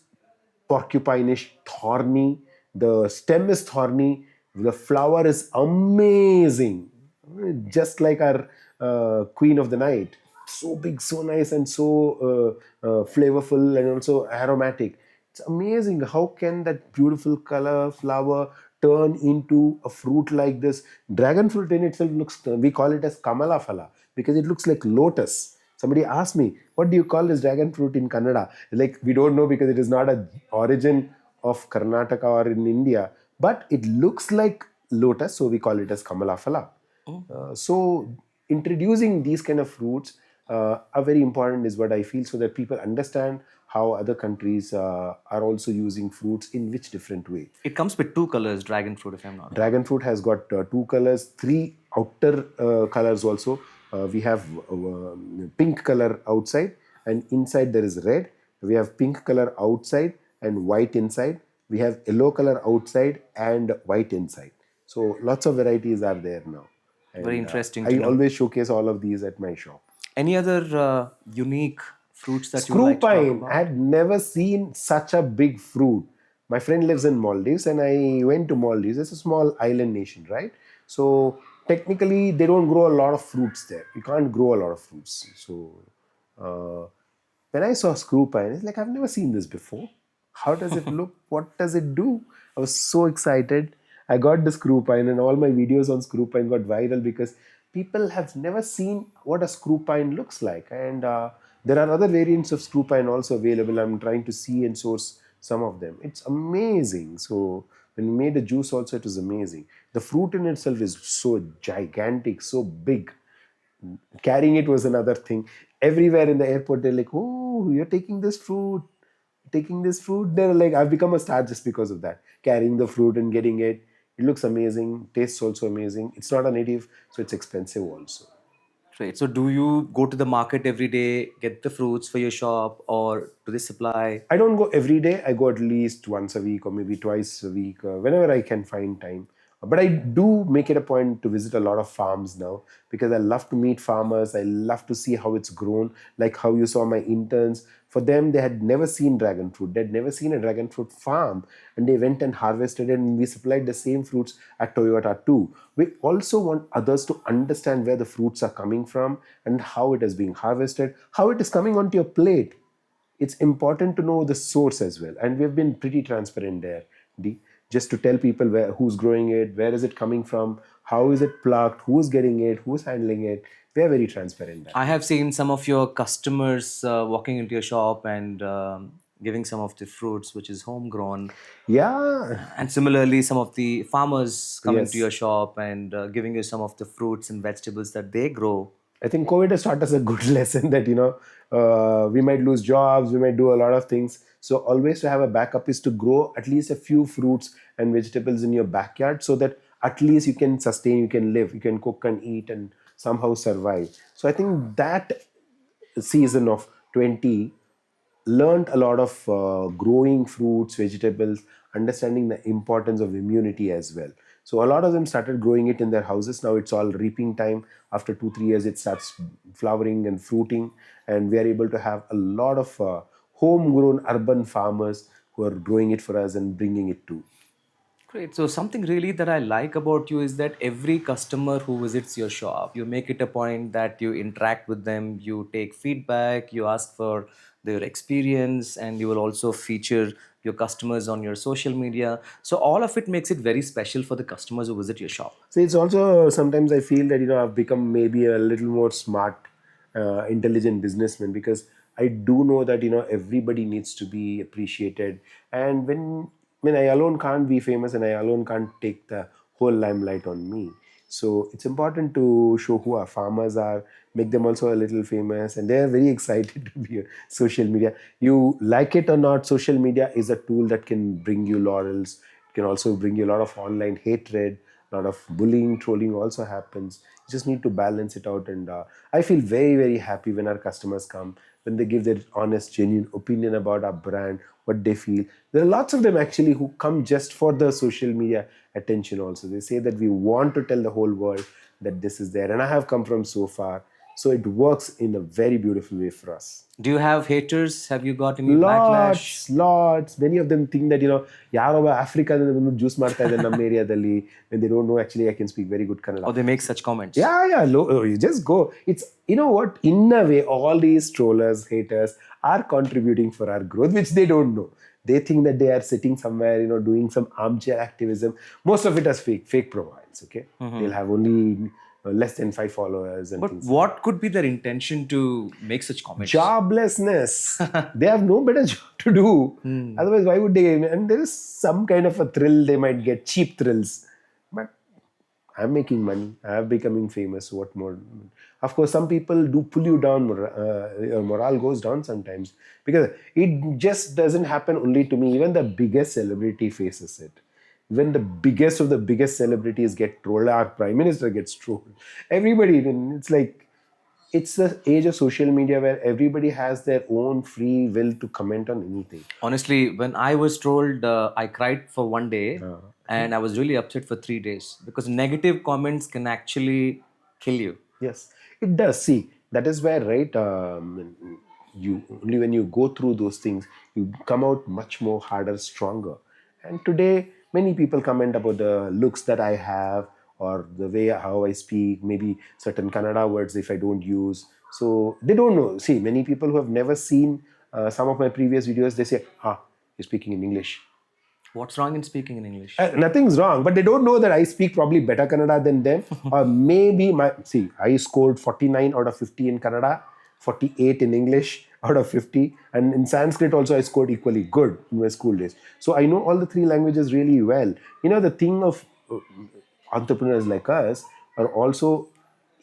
porcupine-ish, thorny. The stem is thorny. The flower is amazing, just like our queen of the night. So big, so nice, and so flavorful, and also aromatic. It's amazing. How can that beautiful color flower turn into a fruit like this? Dragon fruit in itself looks, we call it as Kamala Phala because it looks like lotus. Somebody asked me, what do you call this dragon fruit in Kannada? Like, we don't know because it is not a origin of Karnataka or in India, but it looks like lotus, so we call it as Kamala Phala. So introducing these kind of fruits are very important is what I feel, so that people understand how other countries are also using fruits in which different way. It comes with two colors, dragon fruit, if I'm not wrong. Dragon fruit has got two colors, three outer colors also. We have pink color outside, and inside there is red. We have pink color outside and white inside. We have yellow color outside and white inside. So lots of varieties are there now. Very And interesting to I know. always showcase all of these at my shop. Any other unique fruits that you would Screw like to talk pine. I about? had never seen such a big fruit. My friend lives in Maldives, and I went to Maldives. It's a small island nation, right? So technically, they don't grow a lot of fruits there. You can't grow a lot of fruits. So uh, when I saw screw pine, it's like I've never seen this before. How does it look? What does it do? I was so excited. I got the screw pine, and all my videos on screw pine got viral because people have never seen what a screw pine looks like. And there are other variants of screw pine also available. I'm trying to see and source some of them. It's amazing. So when we made the juice also, it was amazing. The fruit in itself is so gigantic, so big. Carrying it was another thing. Everywhere in the airport, they're like, oh, you're taking this fruit. They're like, I've become a star just because of that. Carrying the fruit and getting it. It looks amazing. Tastes also amazing. It's not a native, so it's expensive also. Great. So, do you go to the market every day, get the fruits for your shop, or do they supply? I don't go every day. I go at least once a week or maybe twice a week, whenever I can find time. But I do make it a point to visit a lot of farms now because I love to meet farmers. I love to see how it's grown, like how you saw my interns. For them, they had never seen dragon fruit. They'd never seen a dragon fruit farm, and they went and harvested it, and we supplied the same fruits at Toyota too. We also want others to understand where the fruits are coming from and how it is being harvested, how it is coming onto your plate. It's important to know the source as well, and we've been pretty transparent there, D, just to tell people who's growing it, where is it coming from, how is it plucked, who's getting it, who's handling it. We are very transparent that I way. have seen some of your customers walking into your shop and giving some of the fruits, which is homegrown. Yeah. And similarly, some of the farmers coming to Yes, your shop and giving you some of the fruits and vegetables that they grow. I think COVID has taught us a good lesson that we might lose jobs, we might do a lot of things. So always to have a backup is to grow at least a few fruits and vegetables in your backyard, so that at least you can sustain, you can live, you can cook and eat and somehow survive. So I think that season of 20 learned a lot of growing fruits, vegetables, understanding the importance of immunity as well. So a lot of them started growing it in their houses. Now it's all reaping time. After 2 3 years, it starts flowering and fruiting, and we are able to have a lot of homegrown urban farmers who are growing it for us and bringing it to. Great. So something really that I like about you is that every customer who visits your shop, you make it a point that you interact with them, you take feedback, you ask for their experience, and you will also feature your customers on your social media. So all of it makes it very special for the customers who visit your shop. So it's also sometimes I feel that I've become maybe a little more smart, intelligent businessman, because I do know that everybody needs to be appreciated, and when I alone can't be famous and I alone can't take the whole limelight on me. So it's important to show who our farmers are, make them also a little famous, and they are very excited to be on social media. You like it or not, social media is a tool that can bring you laurels. It can also bring you a lot of online hatred, a lot of bullying, trolling also happens. You just need to balance it out, and I feel very, very happy when our customers come, when they give their honest, genuine opinion about our brand, what they feel. There are lots of them actually who come just for the social media attention also. They say that we want to tell the whole world that this is there, and I have come from so far. So it works in a very beautiful way for us. Do you have haters? Have you got any backlash? Lots. Many of them think that ಯಾರೊಬ್ಬ ಆಫ್ರಿಕಾದಿಂದ ಬಂದು juice ಮಾಡ್ತಾ ಇದ್ದಾರೆ ನಮ್ಮ ಏರಿಯಾದಲ್ಲಿ, when they don't know actually I can speak very good Kannada. Or they make such comments? Yeah. You just go. It's, what, in a way, all these trollers, haters are contributing for our growth, which they don't know. They think that they are sitting somewhere, doing some armchair activism. Most of it is fake profiles. Okay, they'll have only less than 5 followers and But things. what could be their intention to make such comments? Joblessness. They have no better job to do. Otherwise, why would they? And there is some kind of a thrill they might get, cheap thrills. But I'm making money. I'm becoming famous. What more? Of course, some people do pull you down. Your morale goes down sometimes, because it just doesn't happen only to me. Even the biggest celebrity faces it. When the biggest of the biggest celebrities get trolled, our prime minister gets trolled. Everybody, it's like, it's the age of social media where everybody has their own free will to comment on anything. Honestly, when I was told, I cried for one day, and I was really upset for 3 days, because negative comments can actually kill you. Yes, it does. See, that is where, right, you only when you go through those things, you come out much more harder, stronger. And today, many people comment about the looks that I have, or the way how I speak, maybe certain Kannada words if I don't use. So they don't know. See, many people who have never seen some of my previous videos, they say, you're speaking in English. What's wrong in speaking in English? Nothing's wrong, but they don't know that I speak probably better Kannada than them. Or maybe I scored 49 out of 50 in Kannada, 48 in English out of 50, and in Sanskrit also I scored equally good in my school days. So I know all the 3 languages really well. The thing of entrepreneurs like us are also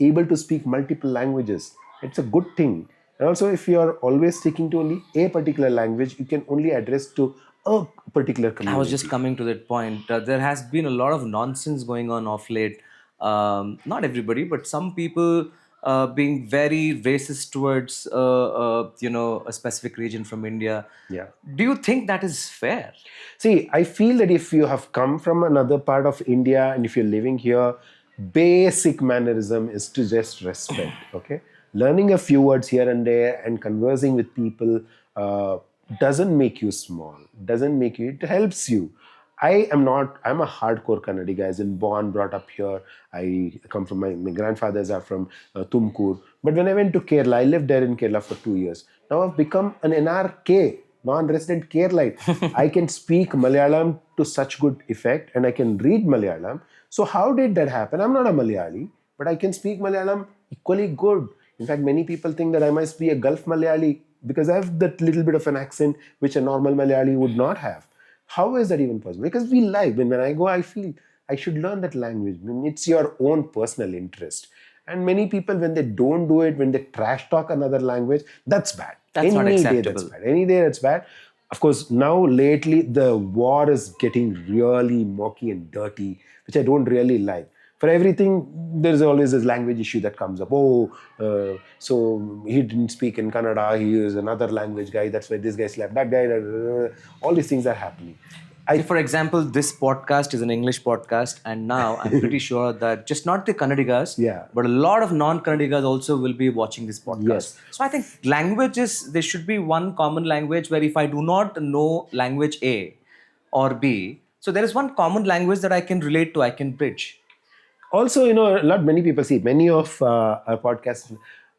able to speak multiple languages. It's a good thing. And also, if you are always sticking to only a particular language, you can only address to a particular community. I was just coming to that point. There has been a lot of nonsense going on off late. Not everybody, but some people being very racist towards, a specific region from India. Yeah. Do you think that is fair? See, I feel that if you have come from another part of India and if you're living here, basic mannerism is to just respect. Okay, learning a few words here and there and conversing with people doesn't make you small, doesn't make you, it helps you. I'm a hardcore Kannadi guy, as in born, brought up here. I come from, my grandfathers are from Tumkur. But when I went to Kerala, I lived there in Kerala for 2 years. Now I've become an NRK, non-resident Keralite. I can speak Malayalam to such good effect, and I can read Malayalam. So how did that happen? I'm not a Malayali, but I can speak Malayalam equally good. In fact, many people think that I must be a Gulf Malayali, because I have that little bit of an accent which a normal Malayali would not have. How is that even possible? Because we like, when I go, I feel I should learn that language. I mean, it's your own personal interest. And many people, when they don't do it, when they trash talk another language, that's bad. That's not acceptable. Day that's bad. Any day that's bad. Of course, now lately, the war is getting really murky and dirty, which I don't really like. For everything, there's always this language issue that comes up. So he didn't speak in Kannada, he is another language guy, that's why this guy slapped that guy. All these things are happening. For example, this podcast is an English podcast, and now I'm pretty sure that just not the Kannadigas, but a lot of non-Kannadigas also will be watching this podcast. Yes. So I think languages, there should be one common language where if I do not know language A or B, So there is one common language that I can relate to, I can bridge. Also, not many people see, many of our podcast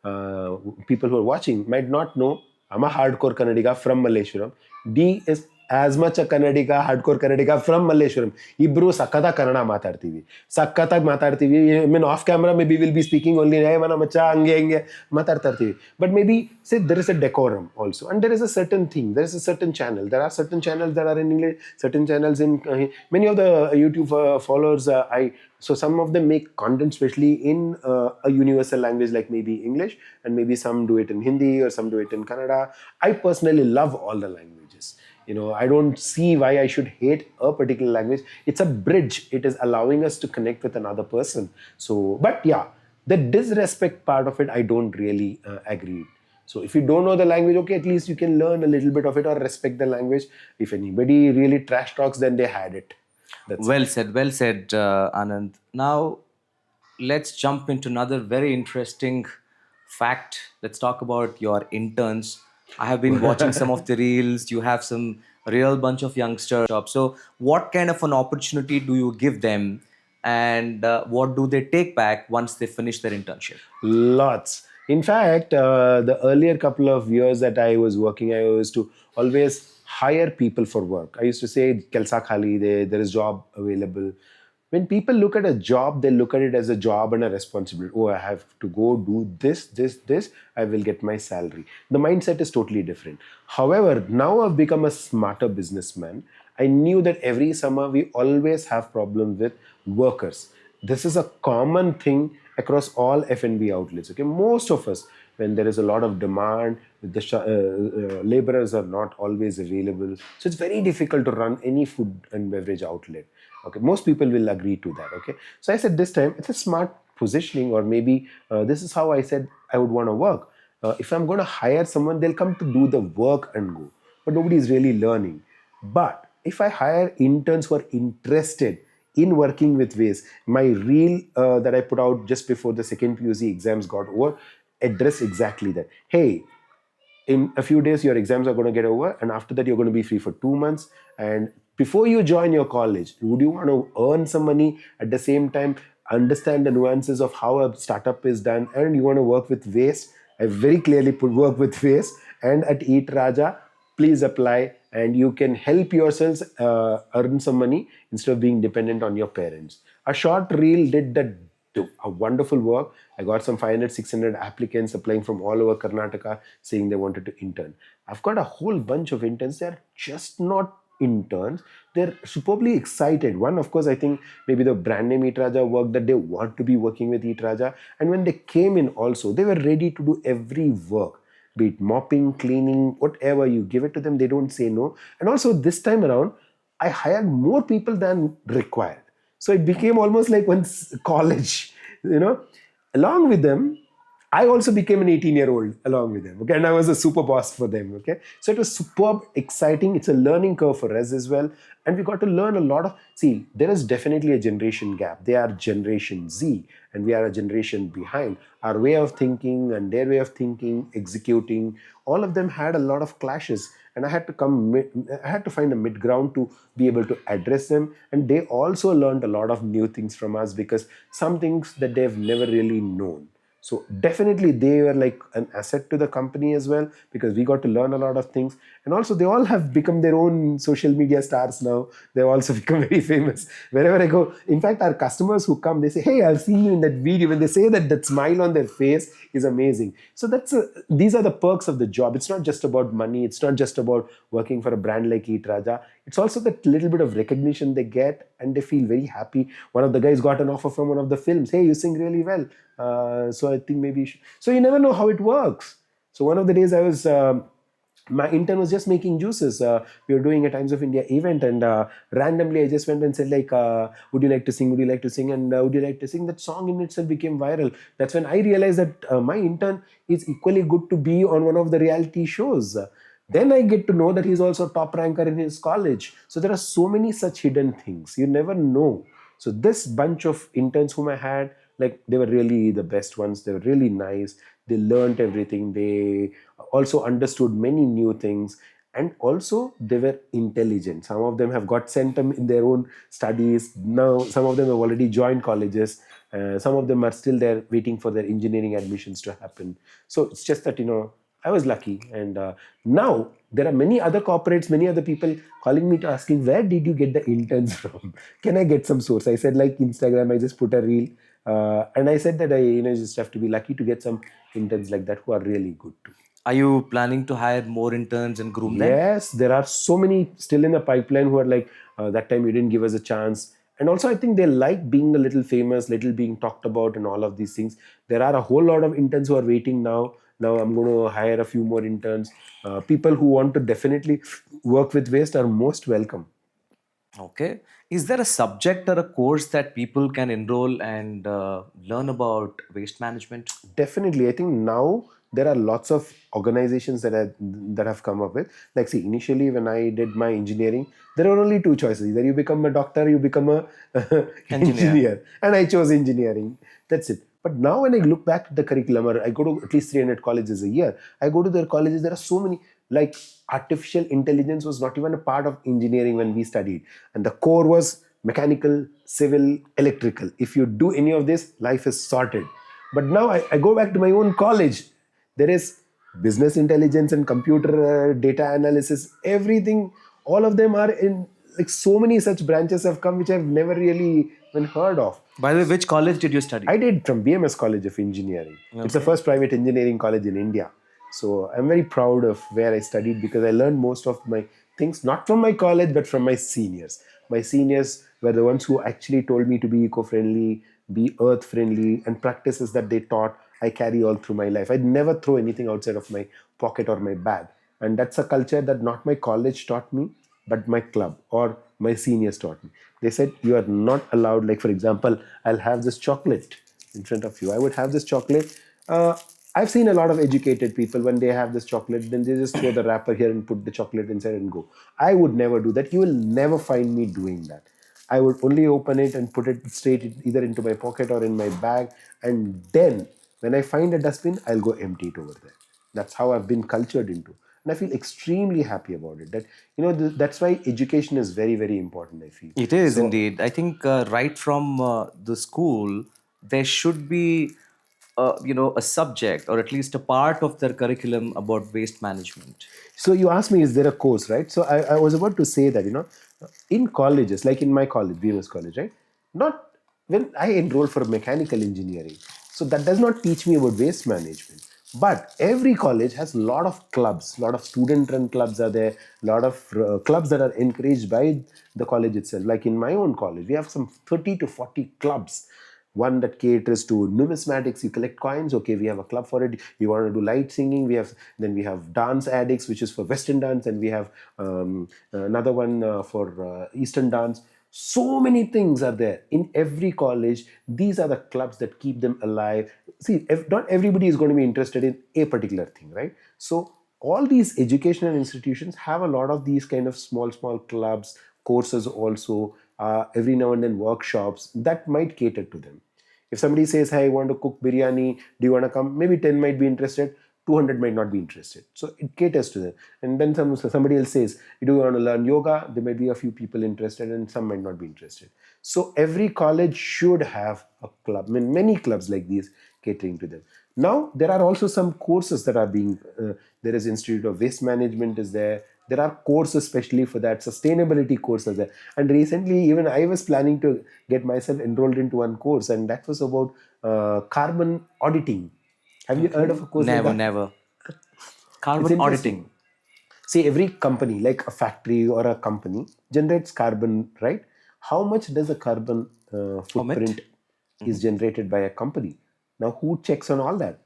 uh, people who are watching might not know I'm a hardcore Kannadiga from Malleshwaram. D is as much a Kannadiga, hardcore Kannadiga from Malleshwaram. ಇಬ್ರು ಸಖತ್ತಾಗಿ ಕನ್ನಡ ಮಾತಾಡ್ತೀವಿ, ಸಖತ್ತಾಗಿ ಮಾತಾಡ್ತೀವಿ. I mean of camera maybe will be speaking only ಮನ ಮಚ್ಚ ಹಂಗೆ ಹಿಂಗೆ ಮಾತಾಡ್ತಾ ಇರ್ತೀವಿ. But maybe say there is a decorum also, and there is a certain thing, there is a certain channel, there are certain channels that are in English, certain channels in many of the YouTube followers I so some of them make content especially in a universal language like maybe English, and maybe some do it in Hindi or some do it in Kannada. I personally love all the languages. I don't see why I should hate a particular language. It's a bridge. It is allowing us to connect with another person. So, but yeah, the disrespect part of it, I don't really agree. So if you don't know the language, okay, at least you can learn a little bit of it or respect the language. If anybody really trash talks, then they had it. That's Well said, Anand. Now, let's jump into another very interesting fact. Let's talk about your interns. I have been watching some of the reels. You have some real bunch of youngsters. So, what kind of an opportunity do you give them, and what do they take back once they finish their internship? Lots. In fact, the earlier couple of years that I was working, I used to always hire people for work. I used to say, "Kelsa khali de, there is job available." When people look at a job, they look at it as a job and a responsibility. Oh, I have to go do this, this, this. I will get my salary. The mindset is totally different. However, now I've become a smarter businessman. I knew that every summer we always have problem with workers. This is a common thing across all F&B outlets. Okay, most of us, when there is a lot of demand, the laborers are not always available. So it's very difficult to run any food and beverage outlet. Okay, most people will agree to that. Okay, so I said this time it's a smart positioning, or maybe this is how I said I would want to work. If I'm going to hire someone, they'll come to do the work and go, but nobody is really learning. But if I hire interns who are interested in working with waste, my reel that I put out just before the second PUC exams got over address exactly that. Hey, in a few days your exams are going to get over, and after that you're going to be free for 2 months, and before you join your college, would you want to earn some money at the same time, understand the nuances of how a startup is done, and you want to work with waste? I very clearly put work with waste, and at Eat Raja, please apply, and you can help yourselves earn some money instead of being dependent on your parents. A short reel did that, do a wonderful work. I got some 500, 600 applicants applying from all over Karnataka saying they wanted to intern. I've got a whole bunch of interns. They're just not interns. They're superbly excited. One, of course, I think maybe the brand name Eat Raja work, that they want to be working with Eat Raja. And when they came in also, they were ready to do every work, be it mopping, cleaning, whatever you give it to them, they don't say no. And also this time around, I hired more people than required. So it became almost like one college, Along with them, I also became an 18-year-old along with them. Okay, and I was a super boss for them. Okay, so it was superb, exciting. It's a learning curve for us as well, and we got to learn a lot of. See, there is definitely a generation gap. They are Generation Z, and we are a generation behind. Our way of thinking and their way of thinking, executing, all of them had a lot of clashes, and I had to I had to find a mid ground to be able to address them. And they also learned a lot of new things from us, because some things that they've never really known. So definitely they were like an asset to the company as well, because we got to learn a lot of things. And also they all have become their own social media stars now. They've also become very famous wherever I go. In fact, our customers who come, they say, "Hey, I've seen you in that video." When they say that, that smile on their face is amazing. So these are the perks of the job. It's not just about money. It's not just about working for a brand like Eat Raja. It's also that little bit of recognition they get, and they feel very happy. One of the guys got an offer from one of the films. "Hey, you sing really well. So I think maybe you should." So you never know how it works. So one of the days I was, my intern was just making juices. We were doing a Times of India event, and randomly I just went and said like, "Would you like to sing? Would you like to sing? And would you like to sing?" That song in itself became viral. That's when I realized that my intern is equally good to be on one of the reality shows. Then I get to know that he's also a top ranker in his college. So there are so many such hidden things. You never know. So this bunch of interns whom I had, like, they were really the best ones. They were really nice. They learned everything. They also understood many new things. And also they were intelligent. Some of them have got centum in their own studies. Now some of them have already joined colleges. Some of them are still there waiting for their engineering admissions to happen. So it's just that, I was lucky. And now there are many other corporates, many other people calling me to asking, where did you get the interns from? Can I get some source? I said, like Instagram, I just put a reel. And I said that I just have to be lucky to get some interns like that who are really good too. Are you planning to hire more interns and groom them? Yes, there are so many still in the pipeline who are like, that time you didn't give us a chance. And also, I think they like being a little famous, little being talked about, and all of these things. There are a whole lot of interns who are waiting now. Now, I'm going to hire a few more interns. People who want to definitely work with waste are most welcome. Okay. Is there a subject or a course that people can enroll and learn about waste management? Definitely, I think now there are lots of organizations that have come up with. Like, see, initially when I did my engineering, there were only two choices: either you become a doctor, you become a Engineer. engineer, and I chose engineering. That's it. But now when I look back at the curriculum, or I go to at least 300 colleges a year, I go to their colleges. There are so many, like artificial intelligence was not even a part of engineering when we studied, and the core was mechanical, civil, electrical. If you do any of this, life is sorted. But now I go back to my own college. There is business intelligence and computer data analysis, everything. All of them are in, like, so many such branches have come which I've never really even heard of. By the way, which college did you study? I did from BMS College of Engineering. It's the Okay. first private engineering college in India. So I'm very proud of where I studied because I learned most of my things not from my college but from my seniors. My seniors were the ones who actually told me to be eco-friendly, be earth-friendly, and practices that they taught I carry all through my life. I'd never throw anything outside of my pocket or my bag. And that's a culture that not my college taught me, but my club or my seniors taught me. They said, you are not allowed, like, for example, I'll have this chocolate in front of you. I would have this chocolate. I've seen a lot of educated people when they have this chocolate, then they just throw the wrapper here and put the chocolate inside and go. I would never do that. You will never find me doing that. I would only open it and put it straight either into my pocket or in my bag. And then when I find a dustbin, I'll go empty it over there. That's how I've been cultured into. And I feel extremely happy about it. That, that's why education is very, very important, I feel. It is So indeed. I think right from the school, there should be, a subject or at least a part of their curriculum about waste management. So you asked me, is there a course, right? So I was about to say that, in colleges, like in my college, BMS College, right? Not when I enrolled for mechanical engineering. So that does not teach me about waste management. But every college has a lot of clubs, a lot of student-run clubs are there, a lot of clubs that are encouraged by the college itself. Like in my own college, we have some 30 to 40 clubs. One that caters to numismatics, you collect coins. Okay, we have a club for it. You want to do light singing, we have dance addicts, which is for western dance, and we have another one for eastern dance. So many things are there in every college. These are the clubs that keep them alive. See, not everybody is going to be interested in a particular thing, right? So all these educational institutions have a lot of these kind of small clubs, courses also, every now and then workshops that might cater to them. If somebody says, hey, I want to cook biryani, do you want to come? Maybe 10 might be interested, 200 might not be interested. So it caters to them. And then somebody else says, do you want to learn yoga? There might be a few people interested and some might not be interested. So every college should have a club. I mean, many clubs like these catering to them. Now, there are also some courses that are being, there is Institute of Waste Management is there. There are courses especially for that, sustainability courses there. And recently, even I was planning to get myself enrolled into one course, and that was about carbon auditing. Have you heard of a course like Never, that? never. It's Carbon interesting. auditing. See, every company, like a factory or a company, generates carbon, right? How much does a carbon Omit. footprint is generated by a company? Now, who checks on all that?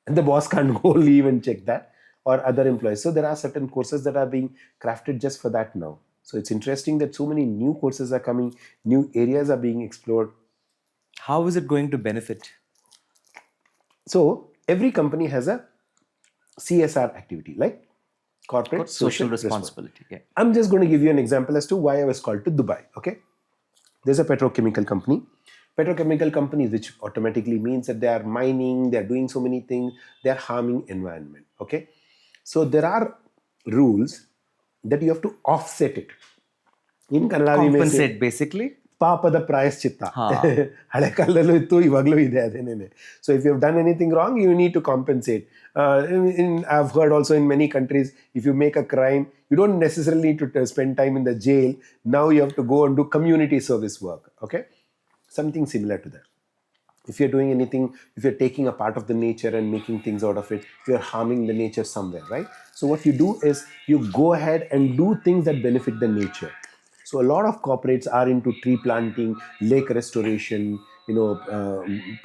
And the boss can't go leave and check that, or other employees. So there are certain courses that are being crafted just for that now. So it's interesting that so many new courses are coming, new areas are being explored. How is it going to benefit? So every company has a CSR activity, like corporate Got social social responsibility. responsibility. Yeah. I'm just going to give you an example as to why I was called to Dubai. Okay, there's a petrochemical company. Petrochemical companies, which automatically means that they are mining, they are doing so many things, they are harming environment. Okay, so there are rules that you have to offset it. In Kannada, we may say Compensate basically. ಪಾಪದ ಪ್ರಾಯಶ್ಚಿತ್ತ. ಹಾ. ಹಳೆ ಕಾಲದಲ್ಲೂ ಇತ್ತು, ಇವಾಗಲೂ ಇದೆ ಅದೇನೇನೆ. So if you have done anything wrong, you need to compensate. I've heard also in many countries, if you make a crime, you don't necessarily need to spend time in the jail. Now you have to go and do community service work. Okay, something similar to that. If you're doing anything, if you're taking a part of the nature and making things out of it, you're harming the nature somewhere, right? So what you do is you go ahead and do things that benefit the nature. So a lot of corporates are into tree planting, lake restoration,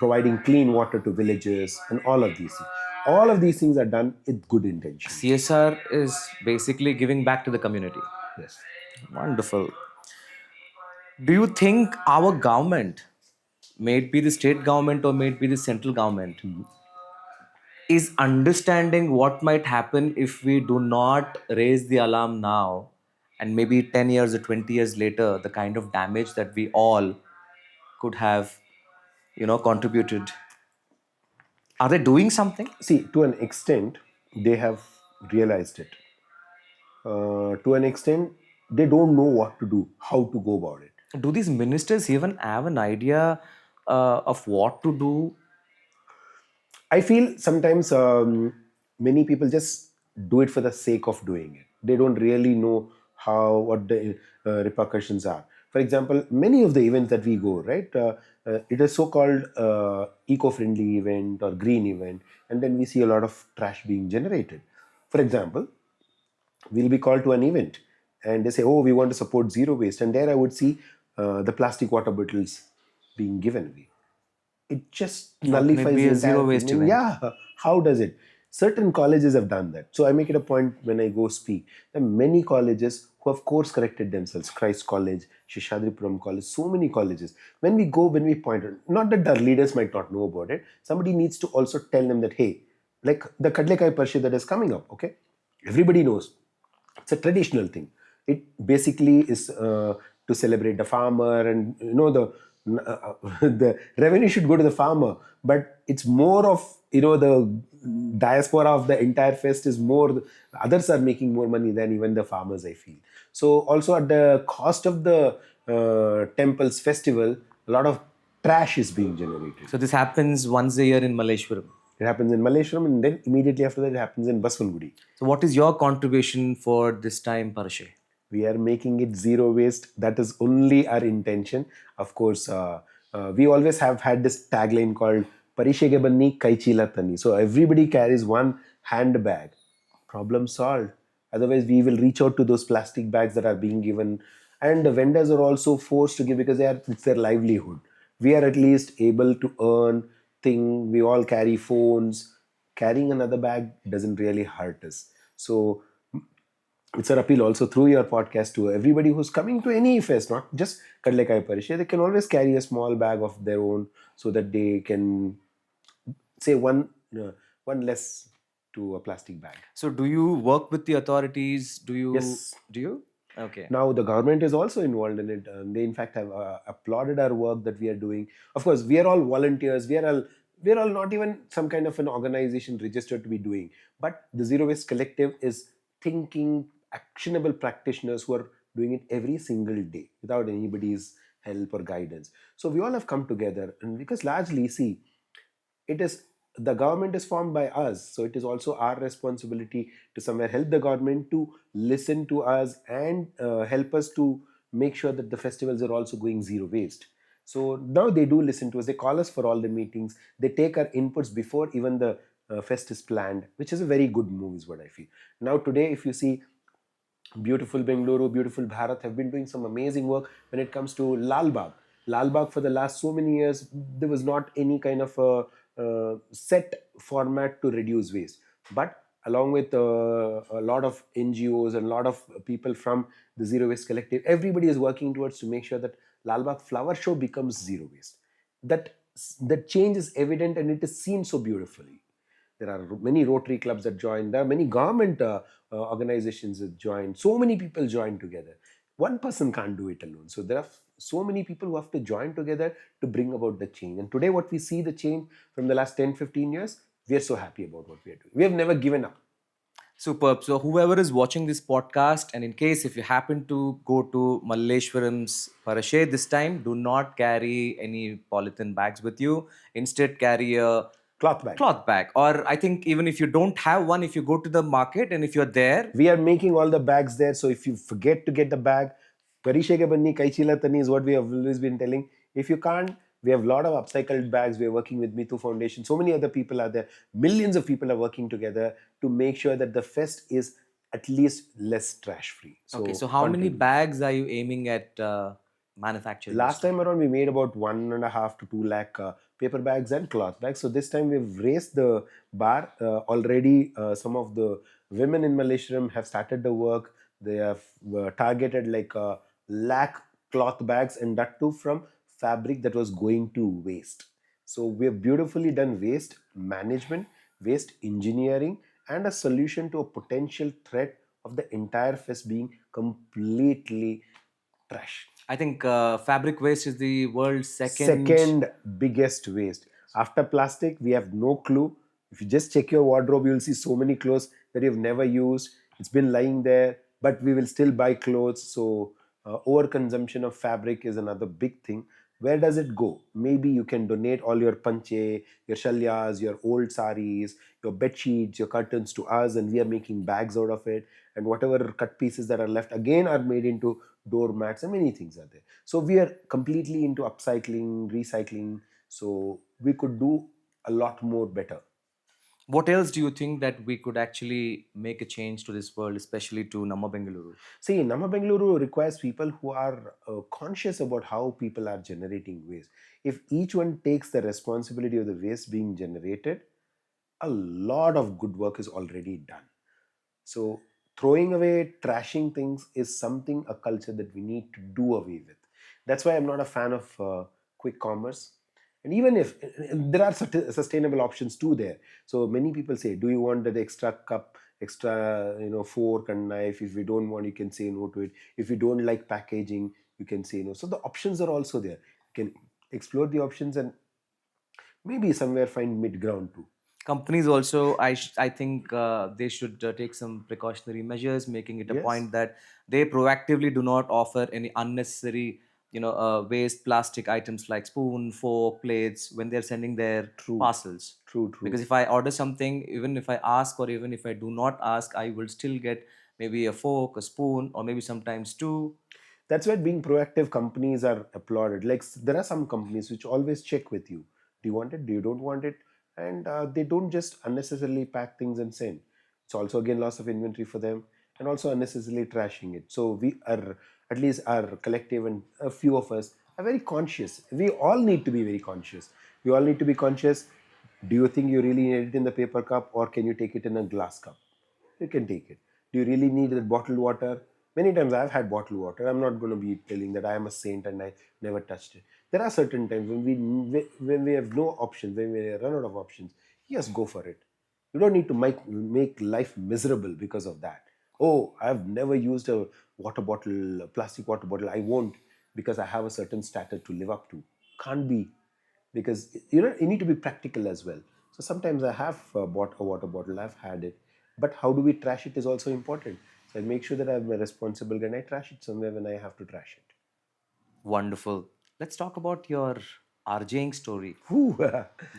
providing clean water to villages, and all of these things. All of these things are done with good intention. CSR is basically giving back to the community. Yes. Wonderful. Do you think our government, may it be the state government or may it be the central government, is understanding what might happen if we do not raise the alarm now, and maybe 10 years or 20 years later, the kind of damage that we all could have, contributed? Are they doing something? See, to an extent, they have realized it. To an extent, they don't know what to do, how to go about it. Do these ministers even have an idea of what to do? I feel sometimes many people just do it for the sake of doing it. They don't really know what the repercussions are. For example, many of the events that we go, right, it is so-called eco-friendly event or green event, and then we see a lot of trash being generated. For example, we'll be called to an event and they say, oh, we want to support zero waste, and there I would see the plastic water bottles being given away. It just How can it nullifies be the a entire zero waste thing. event? Yeah, how does it? Certain colleges have done that. So I make it a point when I go speak. There are many colleges who have course corrected themselves. Christ College, Shishadripuram College, so many colleges. When we go, when we point out, not that the leaders might not know about it, somebody needs to also tell them that, hey, like the Kadlekai Parshid that is coming up, okay? Everybody knows. It's a traditional thing. It basically is to celebrate the farmer, and the revenue should go to the farmer, but it's more of the diaspora of the entire fest is more. Others are making more money than even the farmers, I feel. So also at the cost of the temple's festival, a lot of trash is being generated. So this happens once a year in Malleshwaram. It happens in Malleshwaram, and then immediately after that it happens in Baswangudi. So what is your contribution for this time, Parashe? We are making it zero waste. That is only our intention. Of course, we always have had this tagline called Parishege Banni Kaichila Tanni. So everybody carries one handbag. Problem solved. Otherwise, we will reach out to those plastic bags that are being given. And the vendors are also forced to give because it's their livelihood. We are at least able to earn thing. We all carry phones. Carrying another bag doesn't really hurt us. So it's an appeal also through your podcast to everybody who's coming to any fest, not just Kadlekai Parishe. They can always carry a small bag of their own so that they can say one less to a plastic bag. So do you work with the authorities? Yes. Do you? Okay. Now the government is also involved in it. They in fact have applauded our work that we are doing. Of course, we are all volunteers. We are all not even some kind of an organization registered to be doing. But the Zero Waste Collective is thinking, actionable practitioners who are doing it every single day without anybody's help or guidance. So we all have come together, and because largely, see, it is the government is formed by us, so it is also our responsibility to somewhere help the government to listen to us and help us to make sure that the festivals are also going zero waste. So now they do listen to us. They call us for all the meetings. They take our inputs before even the fest is planned, which is a very good move, is what I feel. Now today, if you see, beautiful Bengaluru, beautiful Bharat have been doing some amazing work when it comes to Lal Bagh. Lal Bagh, for the last so many years, there was not any kind of a set format to reduce waste. But along with a lot of NGOs and a lot of people from the Zero Waste Collective, everybody is working towards to make sure that Lal Bagh Flower Show becomes zero waste. That change is evident and it is seen so beautifully. There are many Rotary clubs that join. There are many government organizations that join. So many people join together. One person can't do it alone. So there are so many people who have to join together to bring about the change. And today what we see the change from the last 10, 15 years, we are so happy about what we are doing. We have never given up. Superb. So, whoever is watching this podcast, and in case if you happen to go to Malleshwaram's Parashe this time, do not carry any polythene bags with you. Instead, carry a Cloth bag. cloth bag. Or I think even if you don't have one, if you go to the market and if you're there, We are making all the bags there. So if you forget to get the bag, Parishe ke banni kaichila tani is what we have always been telling. If you can't, we have a lot of upcycled bags. We are working with Mitu Foundation. So many other people are there. Millions of people are working together to make sure that the fest is at least less trash free. okay. So So, how many contribute. bags are you aiming at manufacturing this Last time? time around, we made about 1.5 to 2 lakh paper bags and cloth bags. So this time we've raised the bar. Already, some of the women in Malleshwaram have started the work. They have targeted like a lakh cloth bags, and that too from fabric that was going to waste. So we have beautifully done waste management, waste engineering, and a solution to a potential threat of the entire fest being completely trash. I think fabric waste is the world's second. Second biggest waste. After plastic, we have no clue. If you just check your wardrobe, you'll see so many clothes that you've never used. It's been lying there, but we will still buy clothes. So, overconsumption of fabric is another big thing. Where does it go? Maybe you can donate all your panche, your shalyas, your old saris, your bed sheets, your curtains to us, and we are making bags out of it. And whatever cut pieces that are left again are made into doormats, and many things are there. So we are completely into upcycling, recycling. So we could do a lot more better. What else do you think that we could actually make a change to this world, especially to Namma Bengaluru? See, Nama Bengaluru requires people who are conscious about how people are generating waste. If each one takes the responsibility of the waste being generated, a lot of good work is already done. So, throwing away, trashing things is something, a culture that we need to do away with. That's why I'm not a fan of quick commerce. And even if there are sustainable options too there. So many people say, do you want that extra cup, extra fork and knife? If you don't want, you can say no to it. If you don't like packaging, you can say no. So the options are also there. You can explore the options and maybe somewhere find mid ground too. Companies also, I think they should take some precautionary measures, making it a Yes, point that they proactively do not offer any unnecessary, waste plastic items like spoon, fork, plates when they're sending their true, parcels. true, Because true. if I order something, even if I ask or even if I do not ask, I will still get maybe a fork, a spoon, or maybe sometimes two. That's where being proactive companies are applauded. Like there are some companies which always check with you. Do you want it? Do you don't want it? And they don't just unnecessarily pack things and send. It's also again loss of inventory for them and also unnecessarily trashing it. So we are, at least our collective and a few of us are very conscious. We all need to be very conscious. We all need to be conscious. Do you think you really need it in the paper cup, or can you take it in a glass cup? You can take it. Do you really need that bottled water? Many times I've had bottled water. I'm not going to be telling that I am a saint and I never touched it. There are certain times when we have no options, when we run out of options. Yes, go for it. You don't need to make life miserable because of that. Oh, I've never used a water bottle, a plastic water bottle. I won't, because I have a certain status to live up to. Can't be, because you need to be practical as well. So sometimes I have bought a water bottle, I've had it, but how do we trash it is also important. So I make sure that I'm a responsible guy and I trash it somewhere when I have to trash it. Wonderful. Let's talk about your RJing story. Whew.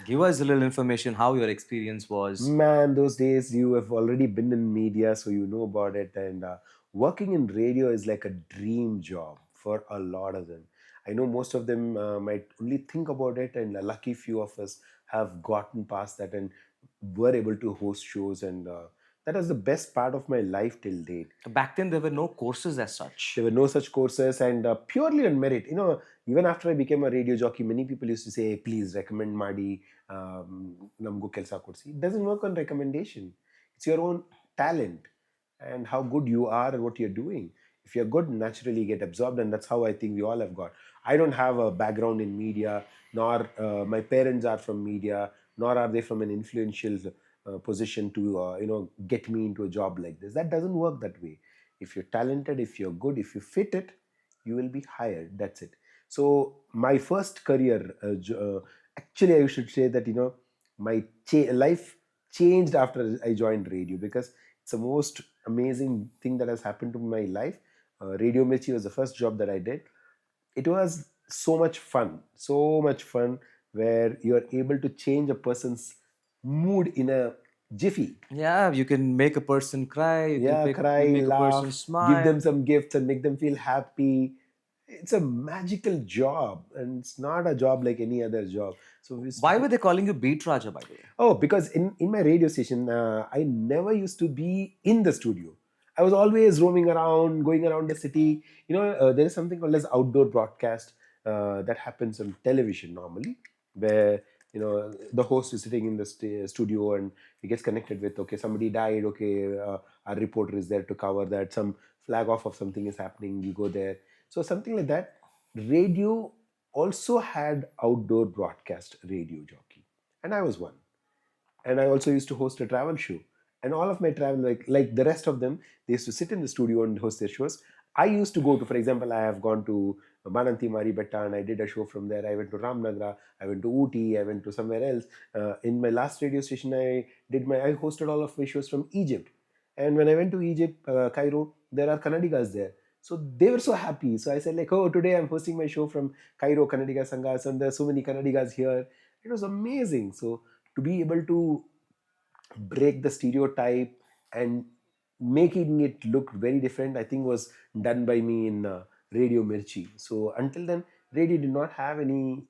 Give us a little information how your experience was. Man, those days you have already been in media, so you know about it. And working in radio is like a dream job for a lot of them. I know most of them might only think about it, and a lucky few of us have gotten past that and were able to host shows. And that was the best part of my life till date. Back then, there were no courses as There such. were no such courses, and purely on merit. Even after I became a radio jockey, many people used to say, please recommend Madi, namgu kelsa korsi. It doesn't work on recommendation. It's your own talent and how good you are and what you're doing. If you're good, naturally you get absorbed, and that's how I think we all have got. I don't have a background in media, nor my parents are from media, nor are they from an influential position to get me into a job like this. That doesn't work that way. If you're talented, if you're good, if you fit it, you will be hired. That's it. So my first career, actually, I should say that my life changed after I joined radio, because It's the most amazing thing that has happened to my life. Radio Mirchi was the first job that I did. It was so much fun, where you're able to change a person's mood in a jiffy. Yeah, you can make a person cry, Yeah, you cry, make a person laugh, give them smile. some gifts and make them feel happy. It's a magical job, and it's not a job like any other job. So we used to Why were they calling you Beat Raja, by the way? Oh, because in my radio station, I never used to be in the studio. I was always roaming around, going around the city. There is something called as outdoor broadcast that happens on television normally, where the host is sitting in the studio, and he gets connected with, okay, somebody died. Okay, our reporter is there to cover that. Some flag off of something is happening. You go there. So something like that. Radio also had outdoor broadcast radio jockey, and I was one. And I also used to host a travel show. And all of my travel, like the rest of them, they used to sit in the studio and host their shows. I used to go to, for example, I have gone to Mananti Mari Betta and I did a show from there. I went to Ramnagra, I went to Ooty, I went to somewhere else. In my last radio station, I hosted all of my shows from Egypt. And when I went to Egypt, Cairo, there are Kannadigas there. So they were so happy. So I said, like, oh, today I'm hosting my show from Cairo, Kannadiga Sanghas, and there are so many Kannadigas here. It was amazing. So to be able to break the stereotype and making it look very different, I think was done by me in Radio Mirchi. So until then, radio did not have any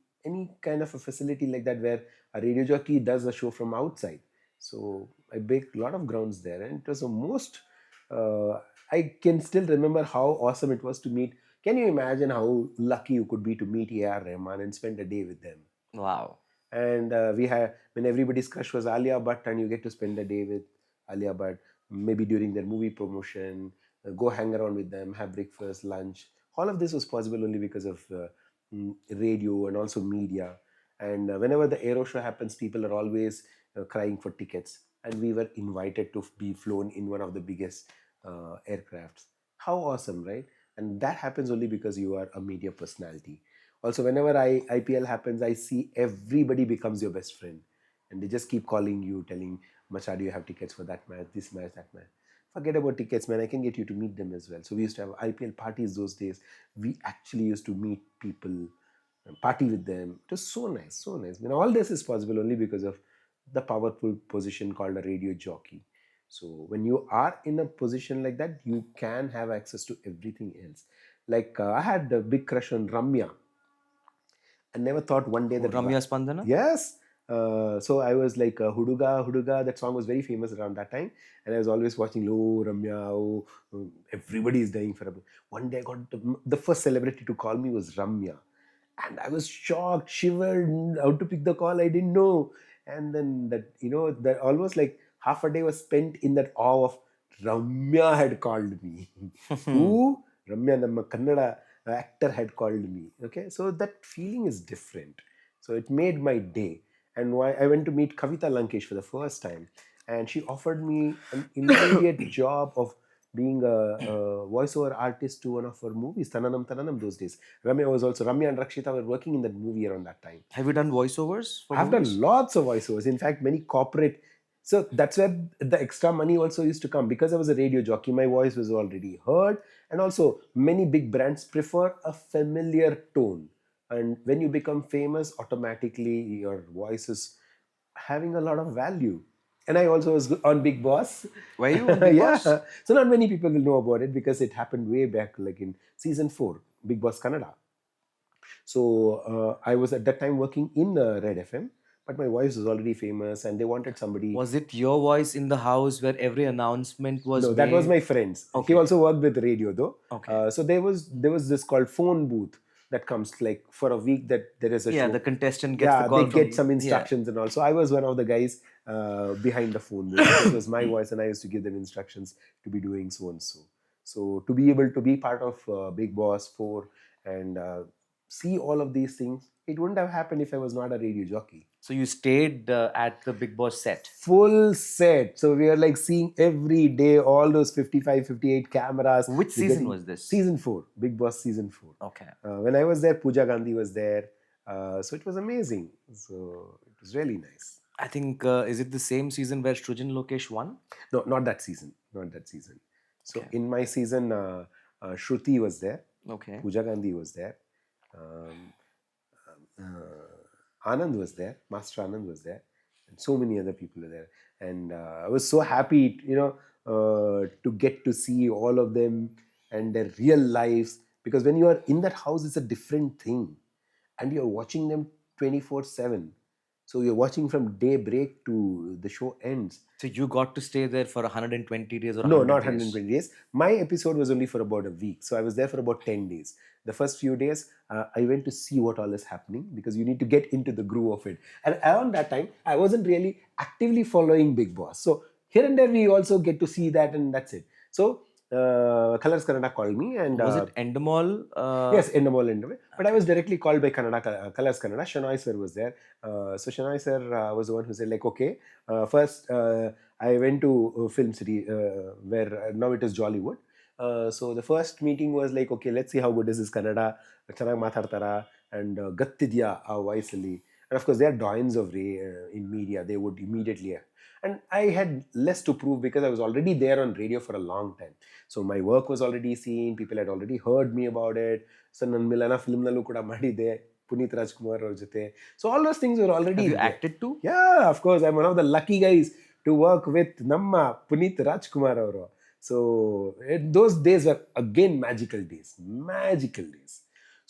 kind of a facility like that, where a radio jockey does a show from outside. So I break a lot of grounds there, and it was the most I can still remember how awesome it was to meet. Can you imagine how lucky you could be to meet A.R. Rahman and spend a day with them? Wow. And we had, when everybody's crush was Alia Bhatt, and you get to spend a day with Alia Bhatt, maybe during their movie promotion, go hang around with them, have breakfast, lunch. All of this was possible only because of radio and also media. And whenever the aero show happens, people are always crying for tickets, and we were invited to be flown in one of the biggest aircrafts. How awesome, right? And that happens only because you are a media personality. Also, whenever IPL happens, I see everybody becomes your best friend, and they just keep calling you, telling, Macha, do you have tickets for that match, this match, that match? Forget about tickets, man. I can get you to meet them as well. So we used to have IPL parties those days. We actually used to meet people, party with them. It was so nice, so nice. All this is possible only because of the powerful position called a radio jockey. So when you are in a position like that, you can have access to everything else. Like I had a big crush on Ramya. I never thought one day that Ramya Spandana? yes. So I was like Huduga Huduga. That song was very famous around that time, and I was always watching. Oh, Ramya! Everybody is dying for Ramya. One day I got the first celebrity to call me was Ramya, and I was shocked, shivered. How to pick the call? I didn't know. And then that almost like half a day was spent in that awe of Ramya had called me. Who? Ramya, Namma Kannada actor had called me. Okay, so that feeling is different. So it made my day. And why I went to meet Kavita Lankesh for the first time, and she offered me an immediate job of being a voiceover artist to one of her movies, Tananam Tananam, those days. Ramya and Rakshita were working in that movie around that time. Have you done voiceovers for I've movies? done lots of voiceovers. In fact, many corporate. So that's where the extra money also used to come, because I was a radio jockey. My voice was already heard, and also many big brands prefer a familiar tone. And when you become famous, automatically your voice is having a lot of value. And I also was on Big Boss. Were you on Big Yeah. Boss? So not many people will know about it because it happened way back, like in season 4, Big Boss Canada. So I was at that time working in Red FM, but my voice was already famous, and they wanted somebody. Was it your voice in the house where every announcement was No, that was made? my friends. He Okay. also worked with radio though. Okay. So there was this called phone booth that comes like for a week, that there is a Yeah, show. the contestant gets the call they from get some yeah. instructions and all. So I was one of the guys behind the phone booth. This was my voice, and I used to give them instructions to be doing so and so. So to be able to be part of Big Boss 4 and see all of these things, it wouldn't have happened if I was not a radio jockey. So you stayed at the Big Boss set. Full set. So we are like seeing every day all those 55, 58 cameras. Which season was this? Season 4, Big Boss season 4. Okay. When I was there, Pooja Gandhi was there. So it was amazing. So it was really nice. I think, is it the same season where Srujan Lokesh won? No, not that season. Not that season. So Okay. in my season, Shruti was there. Okay. Pooja Gandhi was there. Um, Anand was there. Master Anand was there. And so many other people were there. And I was so happy, to get to see all of them and their real lives. Because when you are in that house, it's a different thing. And you're watching them 24/7. So you're watching from daybreak to the show ends. So you got to stay there for 120 days or No, 100 not days? 120 days. My episode was only for about a week. So I was there for about 10 days. The first few days, I went to see what all is happening because you need to get into the groove of it. And around that time, I wasn't really actively following Big Boss. So here and there, we also get to see that, and that's it. So Colors Kannada called me, and Was it Endemol? yes, Endemol Endemol. But I was directly called by Colors Kannada. Shanoy sir was there. So Shanoy sir was the one who said, like, okay, first I went to Film City, where now it is Jollywood. So the first meeting was like, okay, let's see how good is this Kannada. ಚೆನ್ನಾಗಿ ಮಾತಾಡ್ತಾರಾ and ಗತ್ತಿದ್ಯಾ ಆ ವಾಯ್ಸಲ್ಲಿ. And of course, they are doyens of in media. They would immediately. And I had less to prove because I was already there on radio for a long time. So my work was already seen. People had already heard me about it. So ನನ್ನ ಮಿಲನ ಫಿಲ್ಮ್ನಲ್ಲೂ ಕೂಡ ಮಾಡಿದ್ದೆ ಪುನೀತ್ ರಾಜ್ಕುಮಾರ್ ಅವ್ರ ಜೊತೆ. So all those things were already Have you there. acted too? Yeah, of course. I'm one of the lucky guys to work with ನಮ್ಮ ಪುನೀತ್ ರಾಜ್ಕುಮಾರ್ ಅವರು. So those days were again magical days. Magical days.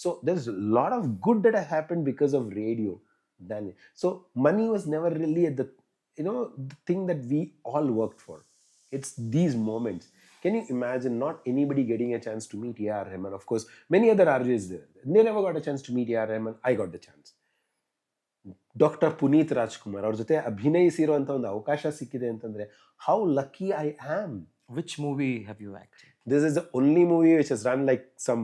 So there's a lot of good that has happened because of radio. So money was never really at the the thing that we all worked for. It's these moments. Can you imagine not anybody getting a chance to meet A.R. Rahman? Of course, many other RJs there. They never got a chance to meet A.R. Rahman. I got the chance. Doctor Puneeth Rajkumar ಅವ್ರ ಜೊತೆ ಅಭಿನಯಿಸಿರುವಂಥ ಒಂದು ಅವಕಾಶ ಸಿಕ್ಕಿದೆ ಅಂತಂದ್ರೆ how lucky I am. Which movie have you acted? This is the only movie which has run like some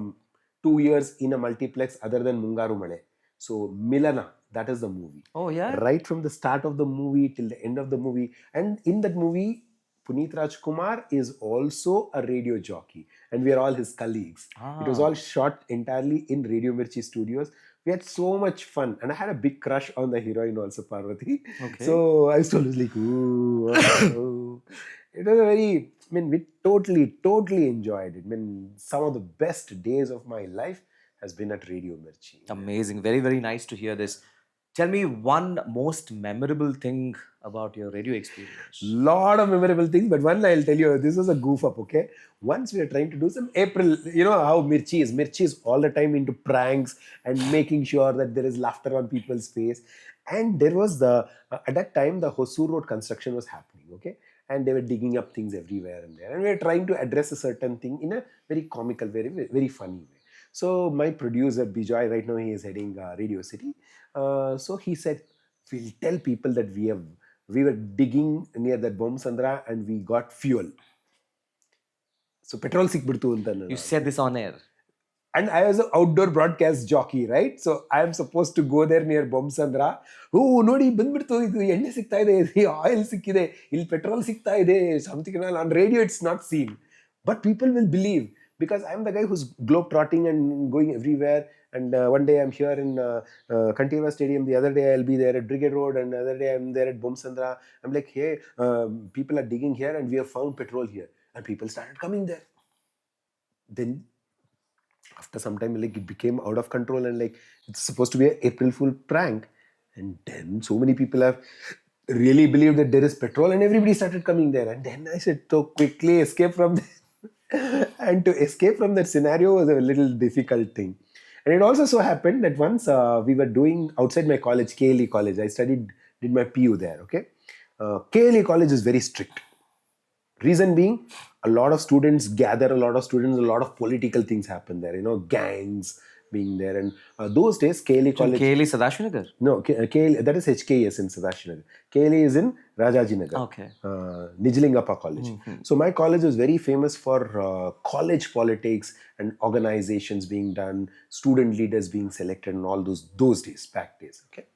2 years in a multiplex other than Mungaru Male. So Milana, that is the movie. Oh, yeah? Right from the start of the movie till the end of the movie. And in that movie, Puneet Rajkumar is also a radio jockey, and we are all his colleagues. It was all shot entirely in Radio Mirchi Studios. We had so much fun, and I had a big crush on the heroine also, Parvati. Okay. So I was always like, ooh, oh. It was a very, we totally enjoyed it. Some of the best days of my life has been at Radio Mirchi. Amazing. Very, very nice to hear this. Tell me one most memorable thing about your radio experience. Lot of memorable things, but one I'll tell you, this was a goof up, okay? Once we were trying to do some April, you know how Mirchi is. Mirchi is all the time into pranks and making sure that there is laughter on people's face. And there was at that time, the Hosur Road construction was happening, okay? And they were digging up things everywhere and there. And we were trying to address a certain thing in a very comical, very, very funny way. So my producer, Bijoy, right now he is heading Radio City. So he said, we'll tell people that we were digging near that Bomsandra and we got fuel. So petrol sikbirtu anta. You said this on air. And I was an outdoor broadcast jockey, right? So I am supposed to go there near Bomsandra. Oh, nodi bandbirtu idu enne sikta ide, oil sikkide, il petrol sikta ide, something on radio it's not seen. But people will believe because I'm the guy who's globe-trotting and going everywhere. And one day I'm here in Kantirva Stadium. The other day I'll be there at Brigade Road. And the other day I'm there at Bomsandra. I'm like, hey, people are digging here and we have found petrol here. And people started coming there. Then after some time, like, it became out of control and like it's supposed to be an April Fool prank. And then so many people have really believed that there is petrol and everybody started coming there. And then I said, so quickly escape from there. And to escape from that scenario was a little difficult thing. And it also so happened that once we were doing outside my college, KLE College, I did my PU there, okay? KLE College is very strict. Reason being, a lot of students gather, a lot of political things happen there, gangs being there. And those days, KLE College... KLE Sadashivanagar? No, KLE, that is HKS in Sadashivanagar. KLE is in Rajajinagar. Okay. Nijlingappa College. So my college was very famous for college politics and organizations being done, student leaders being selected and all those days, back days, okay?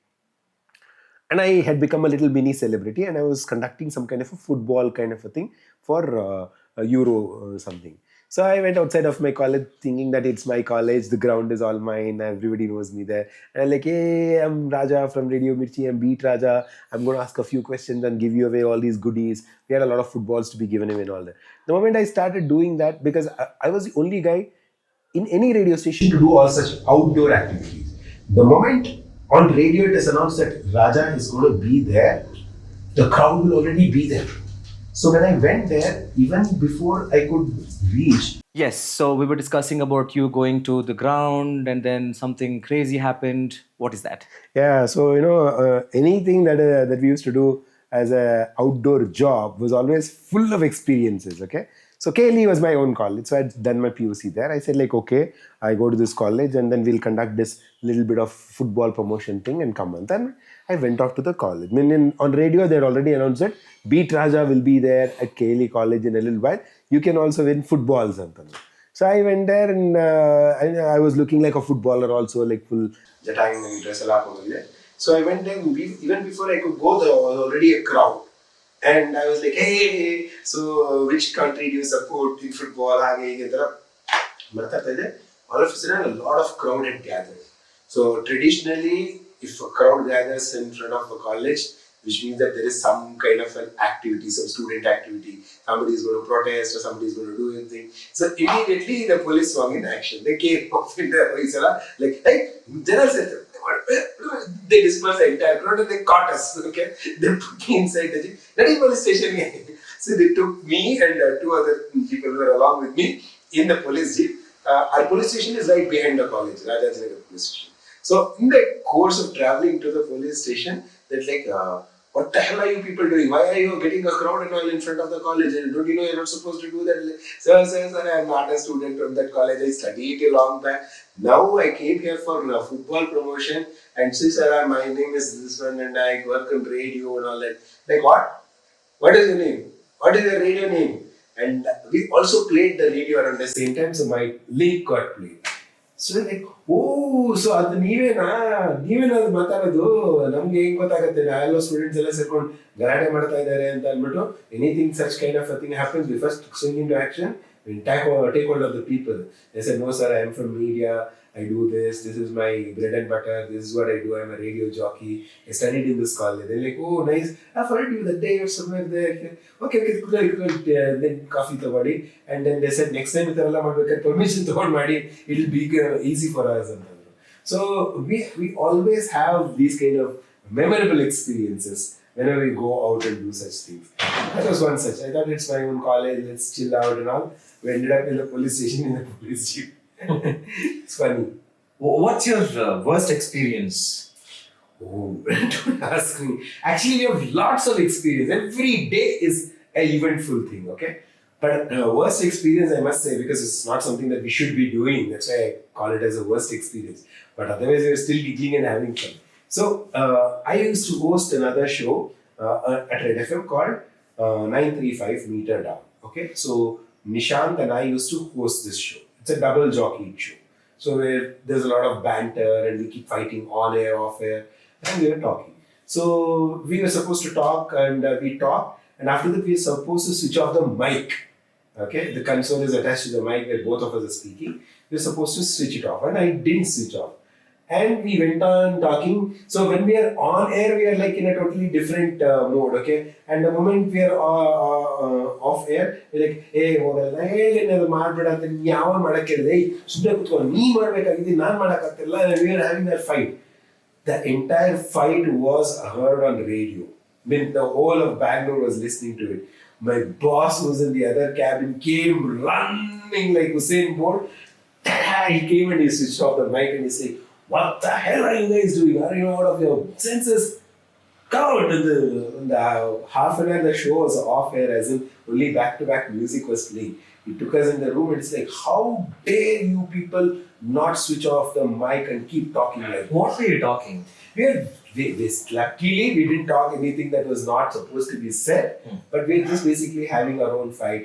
And I had become a little mini celebrity and I was conducting some kind of a football kind of a thing for Euro something. So I went outside of my college thinking that it's my college, the ground is all mine, everybody knows me there. And I'm like, hey, I'm Raja from Radio Mirchi, I'm Beat Raja. I'm going to ask a few questions and give you away all these goodies. We had a lot of footballs to be given away and all that. The moment I started doing that, because I was the only guy in any radio station to do all such outdoor activities. The moment on radio it is announced that Raja is going to be there, the crowd will already be there. So when I went there, even before I could reach. Yes, so we were discussing about you going to the ground and then something crazy happened. What is that? Yeah, so anything that we used to do as a outdoor job was always full of experiences. Okay, so KLE was my own college, so I'd done my PUC there. I said like, okay, I go to this college and then we'll conduct this little bit of football promotion thing and come on. Then I went off to the college. I mean, on radio they had already announced that Beat Raja will be there at KLE College in a little while. You can also win footballs and things. So I went there and I was looking like a footballer also, like full jatang and dress up over there. So I went there, and even before I could go, there was already a crowd. And I was like, hey, so which country do you support in football? All of a sudden, a lot of crowd had gathered. So traditionally, if a crowd gathers in front of a college, which means that there is some kind of an activity, some student activity, somebody is going to protest or somebody is going to do anything. So immediately the police swung in action. They came off in the police, like, hey, they dispersed the entire crowd and they caught us. Okay, they put me inside the police station. So they took me and two other people who were along with me in the police jeep. Our police station is right behind the college, Rajajinagar police station. So in the course of traveling to the police station, they're like, what the hell are you people doing? Why are you getting a crowd and all in front of the college? And don't you know you're not supposed to do that? Like, sir, I'm not a student from that college. I studied it long back. Now I came here for football promotion. And sir, my name is this one and I work on radio and all that. Like what? What is your name? What is your radio name? And we also played the radio around the same time, so my link got played. So like, oh, so ಅದು ನೀವೇನಾ ಅದು ಮಾತಾಡೋದು ನಮ್ಗೆ ಹೆಂಗ್ ಗೊತ್ತಾಗುತ್ತೆ ಎಲ್ಲ students ಎಲ್ಲ ಸೇರ್ಕೊಂಡು ಗಲಾಟೆ ಮಾಡ್ತಾ ಇದ್ದಾರೆ ಅಂತ ಅಂದ್ಬಿಟ್ಟು anything such kind of thing happens we first swing into action take hold of the people. They said, no sir, I am from media, I do this is my bread and butter, this is what I do, I'm a radio jockey, I studied in this college. They're like, oh nice, I've heard you that day or somewhere there. Okay, then coffee tagodi. And then they said, next time itella madbekare permission tagond madi, it'll be easy for us. So we always have these kind of memorable experiences whenever we go out and do such things. That was one such. I thought it's my own college, let's chill out and all. We ended up in the police station in the police jeep. It's funny. What's your worst experience? Oh, don't ask me. Actually, we have lots of experience. Every day is an eventful thing, okay? But worst experience, I must say, because it's not something that we should be doing. That's why I call it as a worst experience. But otherwise, we are still giggling and having fun. So, I used to host another show at Red FM called 935 Meter Down. Okay, so Nishant and I used to host this show. It's a double jockey show. So there's a lot of banter and we keep fighting on air, off air, and we were talking. So we were supposed to talk and we talked, and after that we were supposed to switch off the mic. Okay, the console is attached to the mic where both of us are speaking. We were supposed to switch it off, and I didn't switch off. And we went on talking. So when we are on air, we are like in a totally different mode, okay? And the moment we are off air, we're like, hey, ಹೋಗಲ್ಲ ಹೇಳಿ ಮಾಡ್ಬೇಡ ಅಂತ ಯಾವ ಮಾಡಕ್ಕೆ ಹೇಳಿದೆ ಸುಮ್ಮನೆ ಕೂತ್ಕೊಂಡು ನೀ ಮಾಡ್ಬೇಕಾಗಿದ್ದು ನಾನು ಮಾಡೋಕ್ಕಾಗ್ತಿಲ್ಲ. We are having that fight. The entire fight was heard on radio. I mean, the whole of Bangalore was listening to it. My boss was in the other cabin, came running like Usain Bolt. He came and he switched off the mic and he said, what the hell are you guys doing? Are you out of your senses? Come out! In the half an hour the show was off air, as in only back-to-back music was playing. He took us in the room and it's like, how dare you people not switch off the mic and keep talking like that? What were you talking? Luckily, we didn't talk anything that was not supposed to be said, but we were just basically having our own fight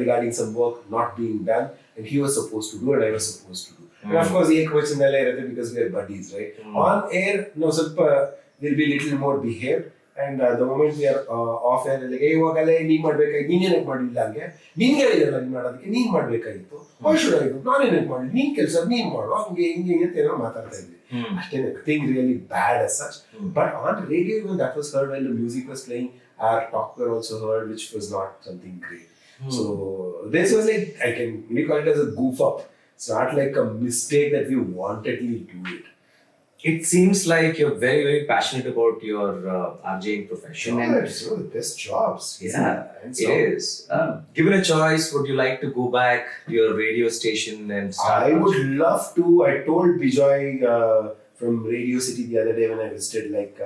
regarding some work not being done, and he was supposed to do and I was supposed to do. And of course, because we are buddies, right? On air, no, we'll be a little more behaved. And the moment we are off air, like, hey, ಹೋಗಲ್ಲ ನೀನ್ ಮಾಡ್ಬೇಕಾಗಿ ನೀನೇನಕ್ಕೆ ಮಾಡಿಲ್ಲ ಹಂಗೆ ನೀನ್ ಹೇಳಿದಲ್ಲ ನೀನ್ ಮಾಡೋದಕ್ಕೆ ನೀನ್ ಮಾಡ್ಬೇಕಾಗಿತ್ತು ಶುಡ್ ಆಯ್ತು ನಾನೇನಕ್ಕೆ ಮಾಡಿ ನೀನ್ ಕೆಲಸ ನೀನ್ ಮಾಡು ಹಂಗೆ ಹಿಂಗೆ ಅಂತ ಏನೋ ಮಾತಾಡ್ತಾ ಇದ್ವಿ ಅಷ್ಟೇ nothing really bad as such. But on radio even that was heard while the music was playing. Our talk were also heard, which was not something great. So this was like, I can really call it as a goof up. It's not like a mistake that we wantedly do it. It seems like you're very, very passionate about your RJing profession. Sure, it's one of the best jobs. Yeah, it is. Given a choice, would you like to go back to your radio station and start? I would love to. I told Bijoy from Radio City the other day when I visited, like,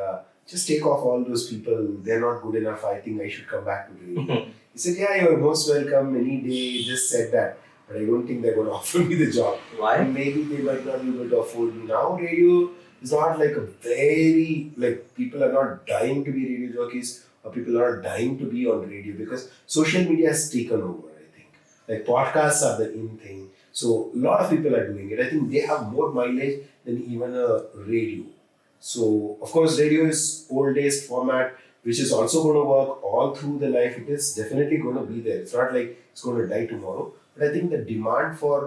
just take off all those people. They're not good enough. I think I should come back to radio. He said, yeah, you're most welcome any day. He just said that. But I don't think they're going to offer me the job. Why? Maybe they might not be able to afford me. Now radio is not like a very, like, people are not dying to be radio jockeys or people are not dying to be on radio because social media has taken over, I think. Like, podcasts are the in thing. So a lot of people are doing it. I think they have more mileage than even a radio. So, of course, radio is old days format, which is also going to work all through the life. It is definitely going to be there. It's not like it's going to die tomorrow. But I think the demand for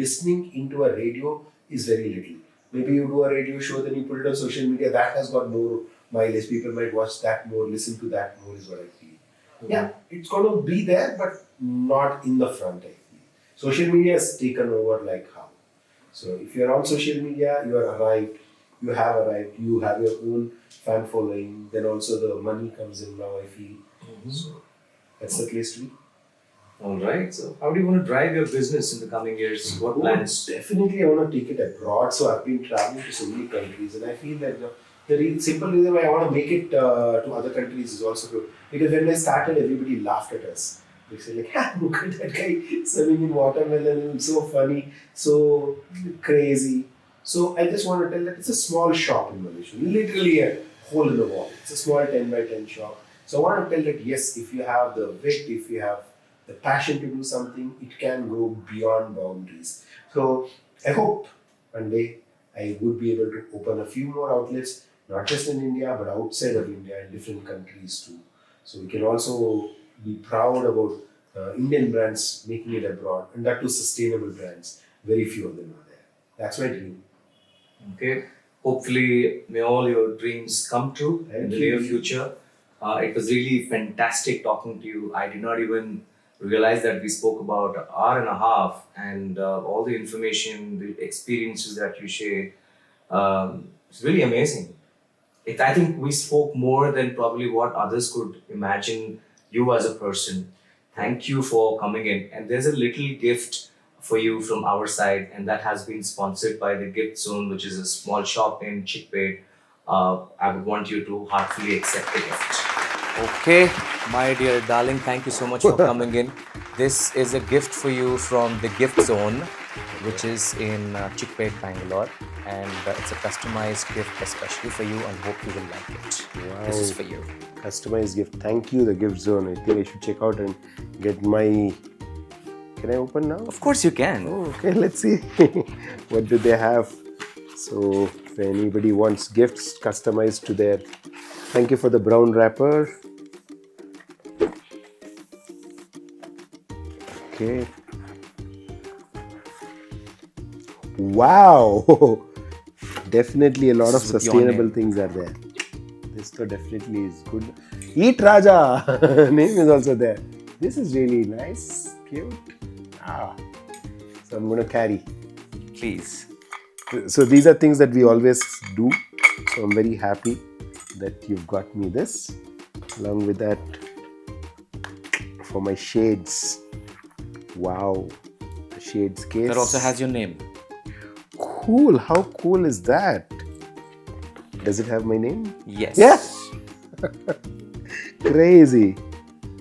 listening into a radio is very little. Maybe you do a radio show, then you put it on social media. That has got more mileage. People might watch that more, listen to that more, is what I feel. Yeah, it's going to be there, but not in the front, I feel. Social media has taken over like how. So if you're on social media, you are arrived. You have arrived. You have your own fan following. Then also the money comes in now, I feel. So that's the place to be. All right. So, how do you want to drive your business in the coming years? What plans? Definitely, I want to take it abroad. So I've been traveling to so many countries, and I feel that the simple reason why I want to make it to other countries is also good. Because when I started, everybody laughed at us. They said, like, look at that guy swimming in watermelon, so funny, so crazy. So I just want to tell that it's a small shop in Malaysia, literally a hole in the wall. It's a small 10 by 10 shop. So I want to tell that yes, if you have the wit, if you have the passion to do something, it can go beyond boundaries. So I hope one day I would be able to open a few more outlets, not just in India, but outside of India in different countries too. So we can also be proud about Indian brands making it abroad, and that too sustainable brands. Very few of them are there. That's my dream. Okay. Hopefully, may all your dreams come true in the near future. It was really fantastic talking to you. I did not even realize that we spoke about an hour and a half, and all the information, the experiences that you shared. It's really amazing. I think we spoke more than probably what others could imagine you as a person. Thank you for coming in. And there's a little gift for you from our side, and that has been sponsored by the Gift Zone, which is a small shop in Chickpet. I would want you to heartfully accept the gift. Okay, my dear darling, thank you so much for coming in. This is a gift for you from the Gift Zone, which is in Chickpet, Bangalore. And it's a customized gift especially for you, and hope you will like it. Wow. This is for you. Customized gift. Thank you, the Gift Zone. I think I should check out and get my... Can I open now? Of course you can. Oh, okay, let's see. What do they have? So if anybody wants gifts customized to their... Thank you for the brown wrapper. Okay. Wow! Definitely a lot of sustainable things are there. This though definitely is good. Eat Raja! Name is also there. This is really nice, cute. So I'm going to carry. Please. So these are things that we always do. So I'm very happy that you've got me this. Along with that, for my shades. Wow. The shades case. That also has your name. Cool. How cool is that? Does it have my name? Yes. Yeah. Crazy.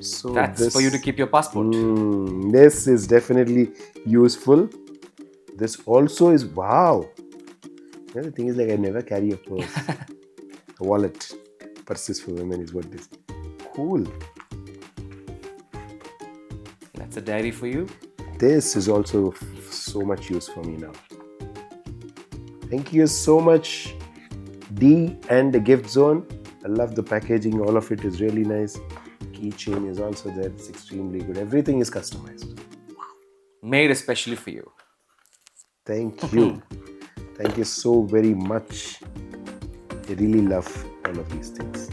So that's for you to keep your passport. This is definitely useful. This also is wow. The other thing is, like, I never carry a purse. A wallet. Purses for women is what this. Cool. That's a diary for you. This is also so much use for me now. Thank you so much, D and the Gift Zone. I love the packaging. All of it is really nice. Keychain is also there. It's extremely good. Everything is customized. Made especially for you. Thank you. Thank you so very much. I really love all of these things.